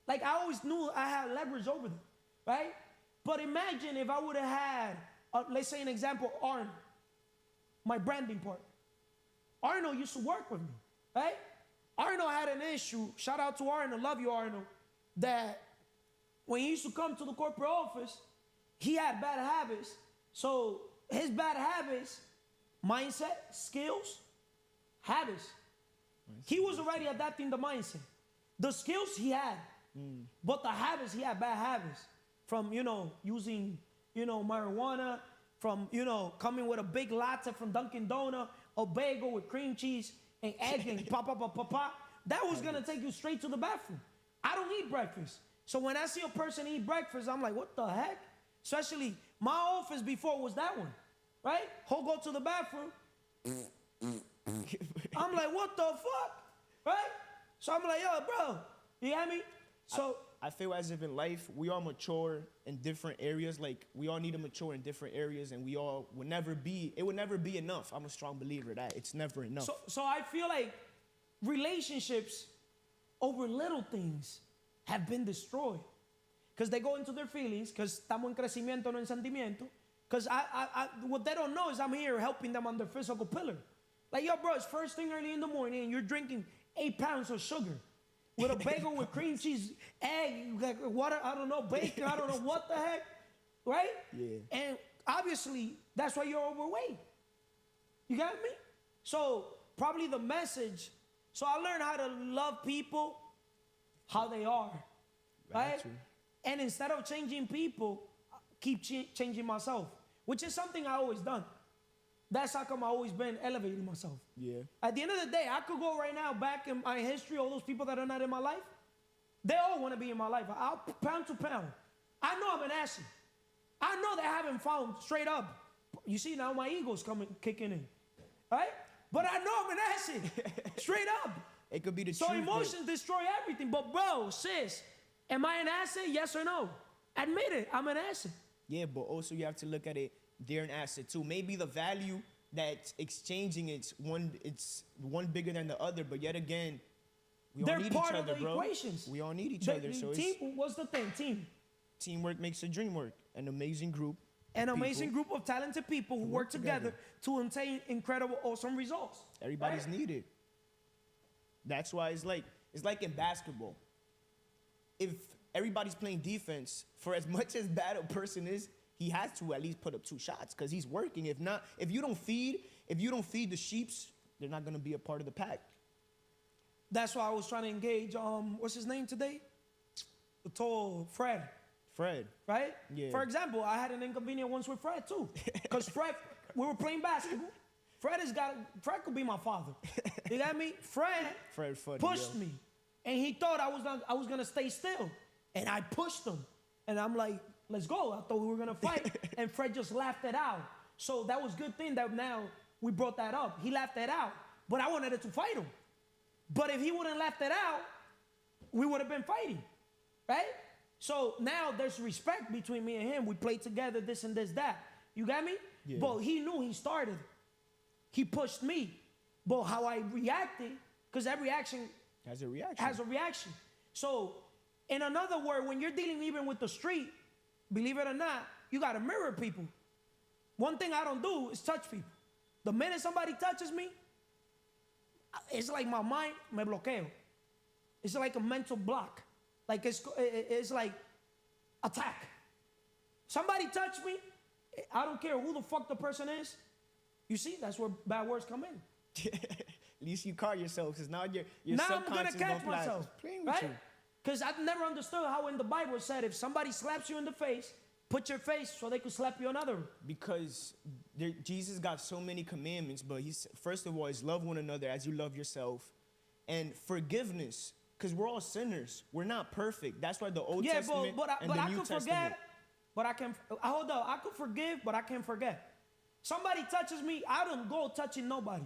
Like, I always knew I had leverage over them, right? But imagine if I would have had, let's say an example, Arnold, my branding partner. Arnold used to work with me, right? Arnold had an issue, shout out to Arnold, love you, Arnold, that when he used to come to the corporate office, he had bad habits. So his bad habits, mindset, skills, habits. He was already adapting the mindset. The skills he had, but the habits, he had bad habits. From, using, marijuana, from, coming with a big latte from Dunkin' Donuts, a bagel with cream cheese and egg and pop. That was going to take you straight to the bathroom. I don't eat breakfast. So when I see a person eat breakfast, I'm like, what the heck? Especially my office before was that one, right? He'll go to the bathroom. I'm like, what the fuck, right? So I'm like, yo, bro, you get me? So I feel as if in life, we all mature in different areas. Like, we all need to mature in different areas, and it would never be enough. I'm a strong believer of that. It's never enough. So I feel like relationships over little things have been destroyed. Because they go into their feelings, because estamos en crecimiento, no en sentimiento. Because what they don't know is I'm here helping them on their physical pillar. Like, yo, bro, it's first thing early in the morning, and you're drinking 8 pounds of sugar with a bagel with cream cheese, egg, water, I don't know, bacon, I don't know what the heck, right? Yeah. And obviously, that's why you're overweight. You got me? So probably the message. So I learned how to love people how they are. right? to. And instead of changing people, keep changing myself, which is something I always done. That's how come I always been elevating myself. Yeah. At the end of the day, I could go right now back in my history, all those people that are not in my life, they all want to be in my life. I'll pound to pound. I know I'm an asset. I know they haven't found straight up. You see now my ego's kicking in, right? But I know I'm an asset, straight up. It could be the So truth. emotions destroy everything. But bro, sis, am I an asset? Yes or no? Admit it, I'm an asset. Yeah, but also you have to look at it, they're an asset too. Maybe the value that's exchanging it's one bigger than the other, but yet again, we They're all need part each of other, the bro. equations. We all need each other. So team, it's, what's the thing? teamwork makes the dream work. An amazing group. An of amazing people. group of talented people who work together to obtain incredible, awesome results. Everybody's right? needed. That's why it's like in basketball. If everybody's playing defense, for as much as bad a person is, he has to at least put up 2 shots because he's working. If not, if you don't feed the sheeps, they're not gonna be a part of the pack. That's why I was trying to engage, what's his name today? The tall Fred. Fred. Right? Yeah. For example, I had an inconvenience once with Fred too. Because Fred, we were playing basketball. Fred could be my father. You got me? Fred funny, pushed yo. me. And he thought I was gonna stay still. And I pushed him. And I'm like, let's go. I thought we were gonna fight. And Fred just laughed it out. So that was a good thing that now we brought that up. He laughed that out. But I wanted to fight him. But if he wouldn't laugh that out, we would have been fighting. Right? So now there's respect between me and him. We played together, this and this, that. You got me? Yeah. But he knew he started. He pushed me. But how I reacted, because every action Has a reaction. has a reaction. So, in another word, when you're dealing even with the street, believe it or not, you got to mirror people. One thing I don't do is touch people. The minute somebody touches me, it's like my mind me bloqueo. It's like a mental block. Like it's like attack. Somebody touch me, I don't care who the fuck the person is. You see, that's where bad words come in. At least you caught yourself, because now your Now I'm subconscious gonna catch play- myself, playing with right? you. Because I've never understood how in the Bible it said if somebody slaps you in the face, put your face so they could slap you another. Because Jesus got so many commandments, but he's first of all is love one another as you love yourself, and forgiveness, because we're all sinners. We're not perfect. That's why the Old Testament and the I New could Testament. forget, but I can. Hold up, I could forgive, but I can't forget. Somebody touches me, I don't go touching nobody.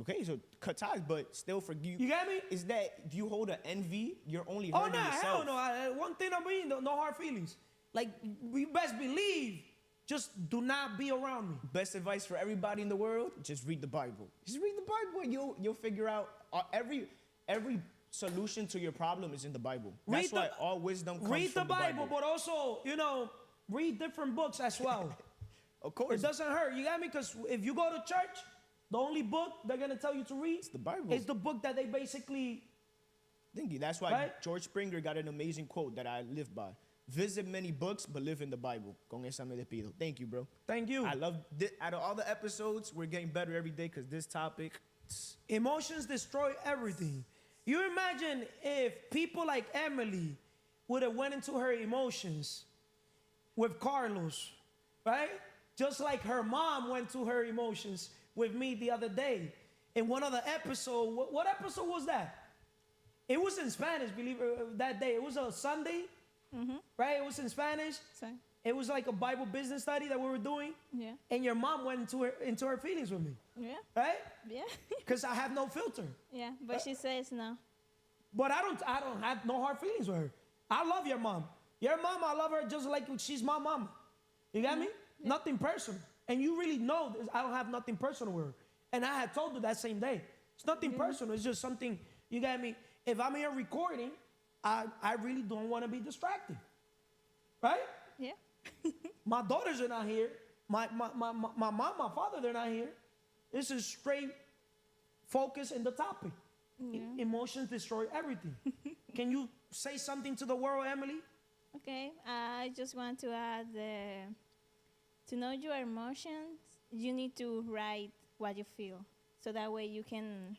Okay, so cut ties, but still forgive. You got me? Is that if you hold an envy, you're only Oh hurting no, yourself. hell no. One thing I mean, no hard feelings. Like we best believe, just do not be around me. Best advice for everybody in the world: just read the Bible. Just read the Bible, and you'll figure out every solution to your problem is in the Bible. That's why all wisdom comes read from the Bible, but also read different books as well. Of course, It doesn't hurt. You got me? Because if you go to church, the only book they're gonna tell you to read it's the Bible. is the book that they basically. Thinking. That's why Right? George Springer got an amazing quote that I live by. Visit many books, but live in the Bible. Con esa me despido. Thank you, bro. Thank you. I love out of all the episodes, we're getting better every day because this topic. Emotions destroy everything. You imagine if people like Emily would have went into her emotions with Carlos, right? Just like her mom went to her emotions with me the other day. In one of the episodes, what episode was that? It was in Spanish, believe it, that day. It was a Sunday, right? It was in Spanish. So, It was like a Bible business study that we were doing. yeah. And your mom went into her feelings with me, Yeah. right? Yeah. Because I have no filter. Yeah. But she says no. But I don't have no hard feelings with her. I love your mom. Your mom, I love her just like she's my mama. You got me? Yeah. Nothing personal. And you really know this, I don't have nothing personal with her. And I had told her that same day. It's nothing personal. It's just something, you got me? If I'm here recording, I really don't want to be distracted. Right? Yeah. My daughters are not here. My mom, my father, they're not here. This is straight focus in the topic. Emotions destroy everything. Can you say something to the world, Emily? Okay. I just want to add to know your emotions, you need to write what you feel. So that way you can,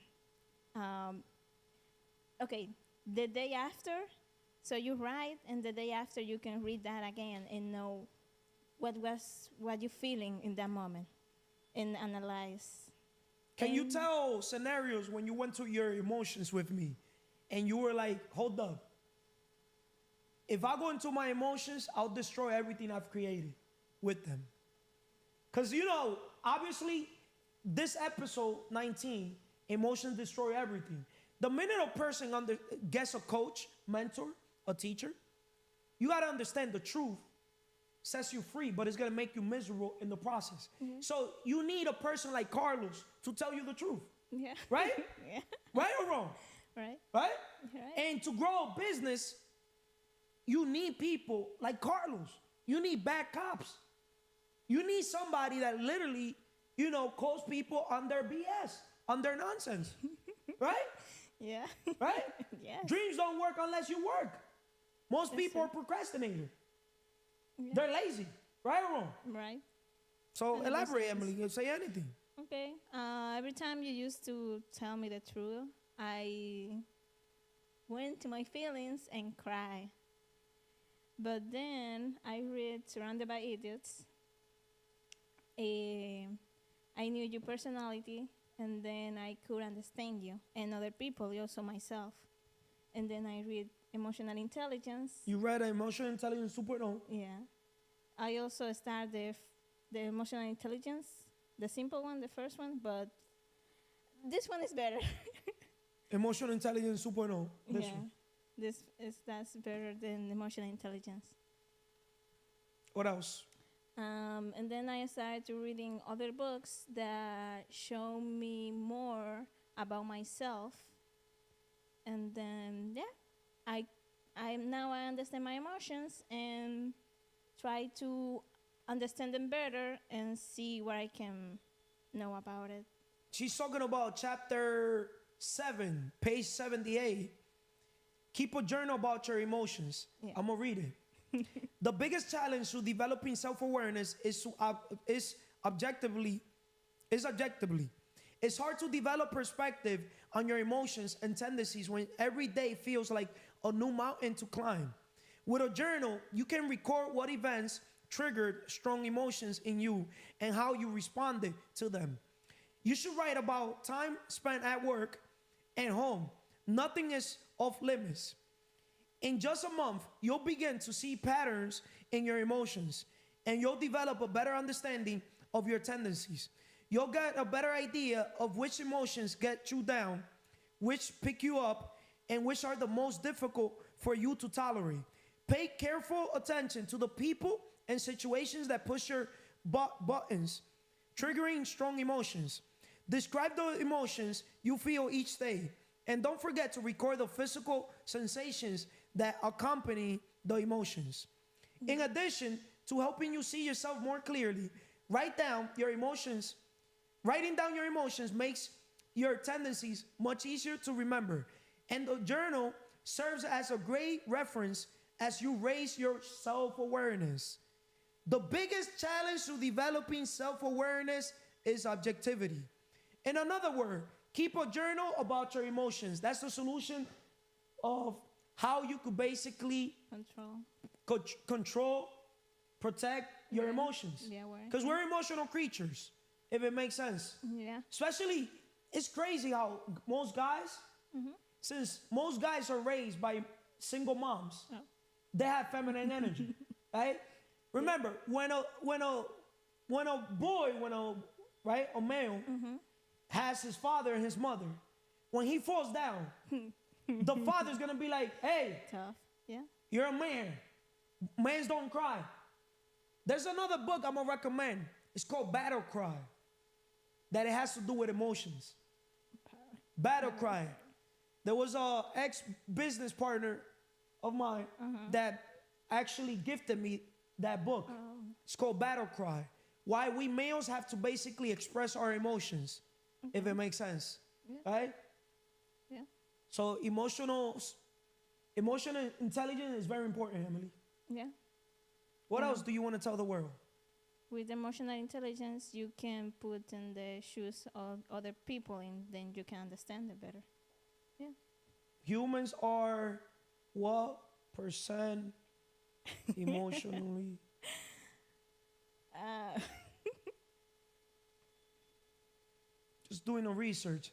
okay, the day after, So you write, and the day after you can read that again and know what you feeling in that moment, and analyze. Can you And- tell scenarios when you went to your emotions with me and you were like, hold up. If I go into my emotions, I'll destroy everything I've created with them. Because, obviously, this episode 19, emotions destroy everything. The minute a person gets a coach, mentor, a teacher, you got to understand the truth sets you free, but it's going to make you miserable in the process. Mm-hmm. So you need a person like Carlos to tell you the truth. Yeah. Right? Yeah. Right or wrong? Right. Right? Right. And to grow a business, you need people like Carlos. You need bad cops. You need somebody that literally, calls people on their BS, on their nonsense. Right? Yeah. Right? Yes. Dreams don't work unless you work. Most That's people it. are procrastinators. Yeah. They're lazy. Right or wrong? Right. So That makes elaborate, sense. Emily. You say anything. Okay. Every time you used to tell me the truth, I went to my feelings and cry. But then I read Surrounded by Idiots. I knew your personality, and then I could understand you and other people, also myself. And then I read Emotional Intelligence. You read Emotional Intelligence 2.0. Yeah. I also started the Emotional Intelligence, the simple one, the first one, but this one is better. Emotional Intelligence 2.0. This yeah. one. That's better than Emotional Intelligence. What else? And then I started to reading other books that show me more about myself. And then I now I understand my emotions and try to understand them better and see what I can know about it. She's talking about chapter 7, page 78. Keep a journal about your emotions. Yeah. I'm going to read it. The biggest challenge to developing self-awareness is objectively. It's hard to develop perspective on your emotions and tendencies when every day feels like a new mountain to climb. With a journal, you can record what events triggered strong emotions in you and how you responded to them. You should write about time spent at work and home. Nothing is off limits. In just a month, you'll begin to see patterns in your emotions, and you'll develop a better understanding of your tendencies. You'll get a better idea of which emotions get you down, which pick you up, and which are the most difficult for you to tolerate. Pay careful attention to the people and situations that push your buttons, triggering strong emotions. Describe the emotions you feel each day, and don't forget to record the physical sensations that accompany the emotions. In addition to helping you see yourself more clearly, writing down your emotions makes your tendencies much easier to remember. And the journal serves as a great reference as you raise your self-awareness. The biggest challenge to developing self-awareness is objectivity. In another word, keep a journal about your emotions. That's the solution of how you could basically control, protect your emotions. Yeah, because we're emotional creatures, if it makes sense. Yeah. Especially, it's crazy how most guys, since most guys are raised by single moms, they have feminine energy, right? Remember, when a male has his father and his mother, when he falls down, the father's gonna be like, hey, Tough. Yeah. you're a man. Mans don't cry. There's another book I'm gonna recommend. It's called Battle Cry. That it has to do with emotions. Battle Cry. There was a ex-business partner of mine that actually gifted me that book. It's called Battle Cry. Why we males have to basically express our emotions, if it makes sense. Yeah. Right? Yeah. So emotional intelligence is very important, Emily. Yeah. What else do you want to tell the world? With emotional intelligence, you can put in the shoes of other people, and then you can understand it better. Yeah. Humans are what? percent emotionally? Just doing a research.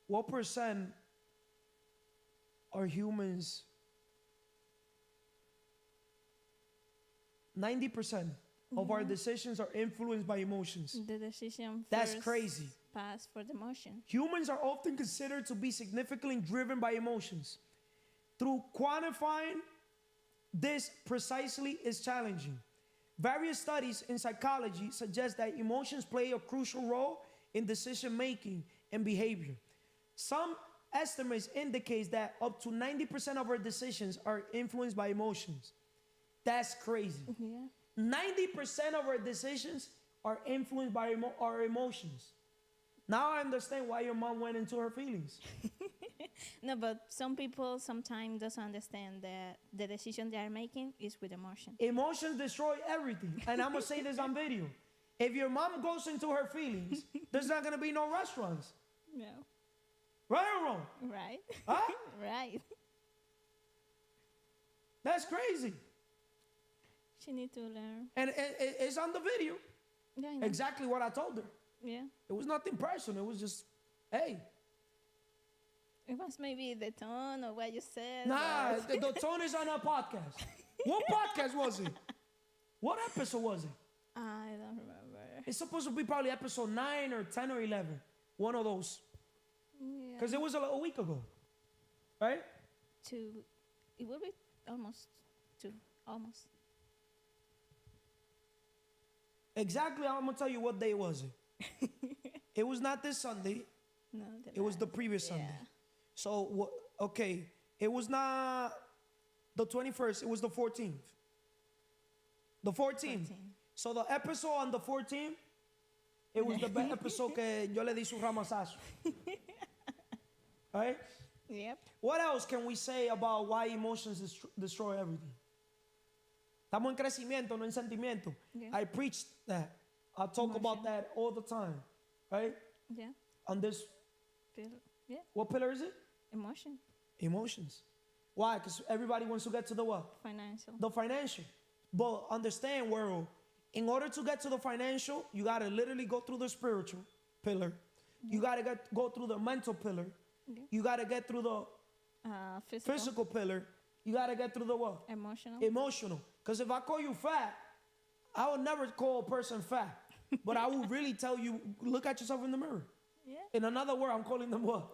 What percent are humans? 90% of our decisions are influenced by emotions. The decision That's first crazy. pass for the motion. Humans are often considered to be significantly driven by emotions. Through quantifying this precisely is challenging. Various studies in psychology suggest that emotions play a crucial role in decision making and behavior. Some estimates indicate that up to 90% of our decisions are influenced by emotions. That's crazy. Yeah. 90% of our decisions are influenced by our emotions. Now I understand why your mom went into her feelings. No, but some people sometimes doesn't understand that the decision they are making is with emotion. Emotions destroy everything. And I'm going to say this on video. If your mom goes into her feelings, there's not going to be no restaurants. No. Right or wrong? Right. Huh? Right. That's crazy. She need to learn. And it's on the video. Yeah, I know. Exactly what I told her. Yeah. It was nothing personal. It was just, hey. It was maybe the tone or what you said. Nah, or- the tone is on our podcast. What podcast was it? What episode was it? I don't remember. It's supposed to be probably episode 9 or 10 or 11. One of those. Yeah. Because it was a week ago. Right? It will be almost 2. Almost. Exactly, I'm going to tell you what day was it. It was not this Sunday. No, It was the previous Sunday. Yeah. So, okay, it was not the 21st. It was the 14th. The 14th. So the episode on the 14th, it was the best episode que yo le di su ramazazo. Right? Yep. What else can we say about why emotions destroy everything? Estamos en crecimiento, no en sentimiento. Yeah. I preach that. I talk about that all the time. Right? Yeah. On this, Yeah. what pillar is it? Emotion. Emotions. Why? Because everybody wants to get to the what? Financial. The financial. But understand, world, in order to get to the financial, you got to literally go through the spiritual pillar. You got to go through the mental pillar. Yeah. You got to get through the physical pillar. You got to get through the what? Emotional. Emotional. Because if I call you fat, I would never call a person fat. But I will really tell you, look at yourself in the mirror. Yeah. In another word, I'm calling them what?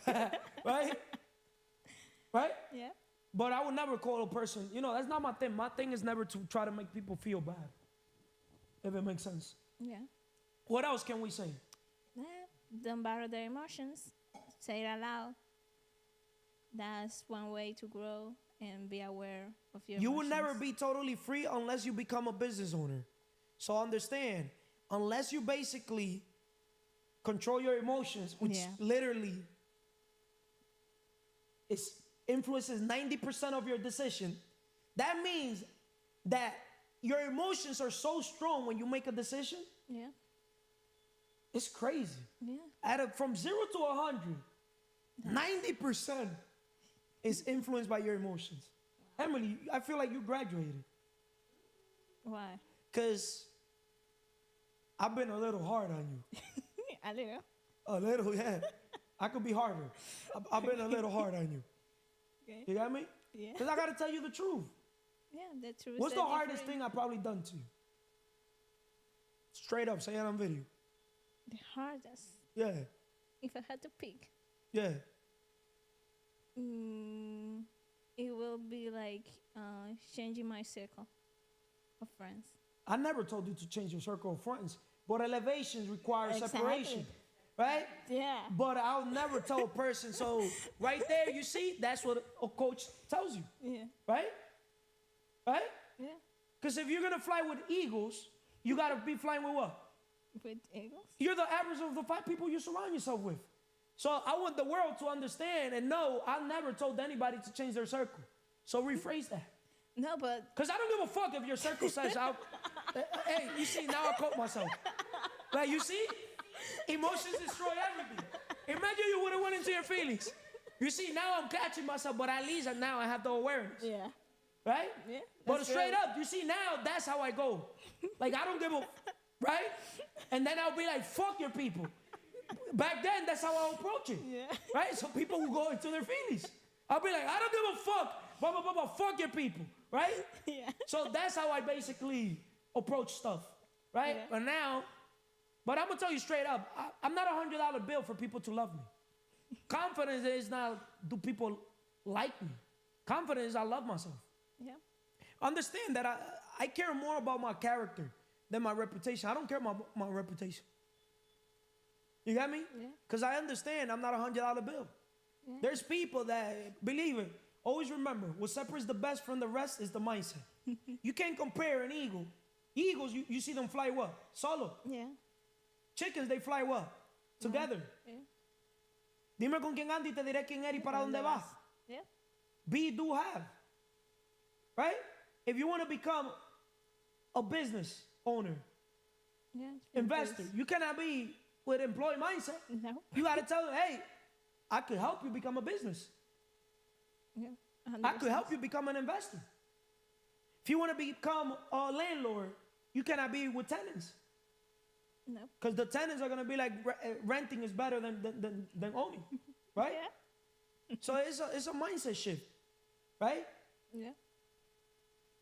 Fat. Right? Right? Yeah. But I would never call a person, that's not my thing. My thing is never to try to make people feel bad. If it makes sense. Yeah. What else can we say? Yeah. Don't borrow their emotions. Say it aloud. That's one way to grow and be aware of your You will emotions. never be totally free unless you become a business owner. So understand, unless you basically control your emotions, which literally influences 90% of your decision, that means that your emotions are so strong when you make a decision. Yeah. It's crazy. Yeah. From 0 to 100, 90% is influenced by your emotions. Emily, I feel like you graduated. Why? Because I've been a little hard on you. A little. A little, yeah. I could be harder. I've been a little hard on you. Okay. You got me? Yeah. Because I got to tell you the truth. Yeah, the truth. What's set the you hardest free. thing I've probably done to you? Straight up, say it on video. The hardest. Yeah, If I had to pick, yeah. it will be like changing my circle of friends. I never told you to change your circle of friends, but elevations require Exactly. separation, right? Yeah. But I'll never tell a person, so right there, you see, that's what a coach tells you, Yeah. right? Right? Yeah. Because if you're going to fly with eagles, you got to be flying with what? With eagles. You're the average of the 5 people you surround yourself with. So I want the world to understand and know I never told anybody to change their circle. So rephrase that. No, but Because I don't give a fuck if your circle says, hey, you see, now I caught myself. Like, you see? Emotions destroy everything. Imagine you would have went into your feelings. You see, now I'm catching myself, but at least now I have the awareness. Yeah. Right? Yeah, But that's straight right. up, you see, now that's how I go. Like, I don't give a, right? And then I'll be like, fuck your people. Back then, that's how I approach it. Yeah. Right? So people will go into their feelings. I'll be like, I don't give a fuck. Blah, blah, blah, blah. Fuck your people. Right? Yeah. So that's how I basically approach stuff. Right? Yeah. But now, but I'm going to tell you straight up, I'm not a $100 bill for people to love me. Confidence is not, do people like me? Confidence is I love myself. Yeah. Understand that I care more about my character than my reputation. I don't care about my reputation. You got me? Yeah. Because I understand I'm not a $100 bill. Yeah. There's people that, believe it, always remember, what separates the best from the rest is the mindset. You can't compare an eagle. Eagles, you see them fly what? Solo. Yeah. Chickens, they fly what? Together. Yeah. Dime con quién anda y te diré quién eres y para dónde vas. Yeah. Be, do, have. Right? If you want to become a business owner, Yeah. investor, you cannot be with employee mindset. No. You got to tell them, hey, I could help you become a business. Yeah. I could help you become an investor. If you want to become a landlord, you cannot be with tenants. No. Because the tenants are going to be like, renting is better than owning. Right? Yeah. So it's a mindset shift. Right? Yeah.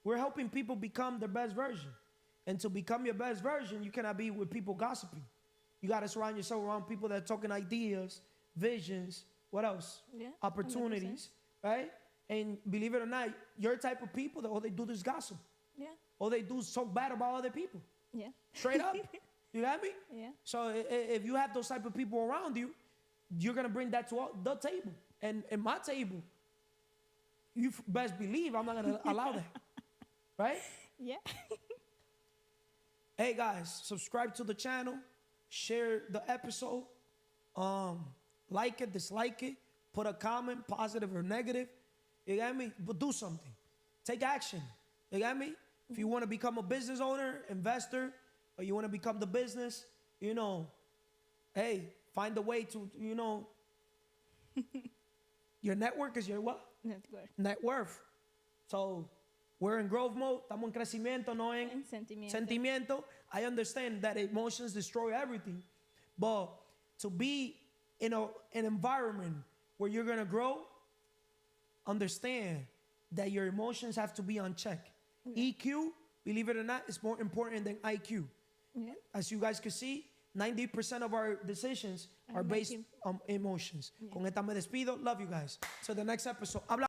We're helping people become their best version. And to become your best version, you cannot be with people gossiping. You got to surround yourself around people that are talking ideas, visions, what else? Yeah, Opportunities, right? And believe it or not, your type of people, all they do is gossip. Yeah. All they do is talk bad about other people. Yeah. Straight up. You got me? Yeah. So if you have those type of people around you, you're going to bring that to the table. And in my table, you best believe I'm not going to allow that. Right? Yeah. Hey guys, subscribe to the channel, share the episode, like it, dislike it, put a comment, positive or negative. You got me? But do something. Take action. You got me? If you want to become a business owner, investor, or you want to become the business, you know, hey, find a way to, you know, your network is your what? Network. Net worth. So we're in growth mode, estamos en crecimiento, no en And sentimiento. sentimiento. I understand that emotions destroy everything, but to be in an environment where you're gonna grow, understand that your emotions have to be on check. EQ, believe it or not, is more important than IQ. Yeah. As you guys can see, 90% of our decisions are based on emotions. Con esta me despido. Love you guys. So the next episode.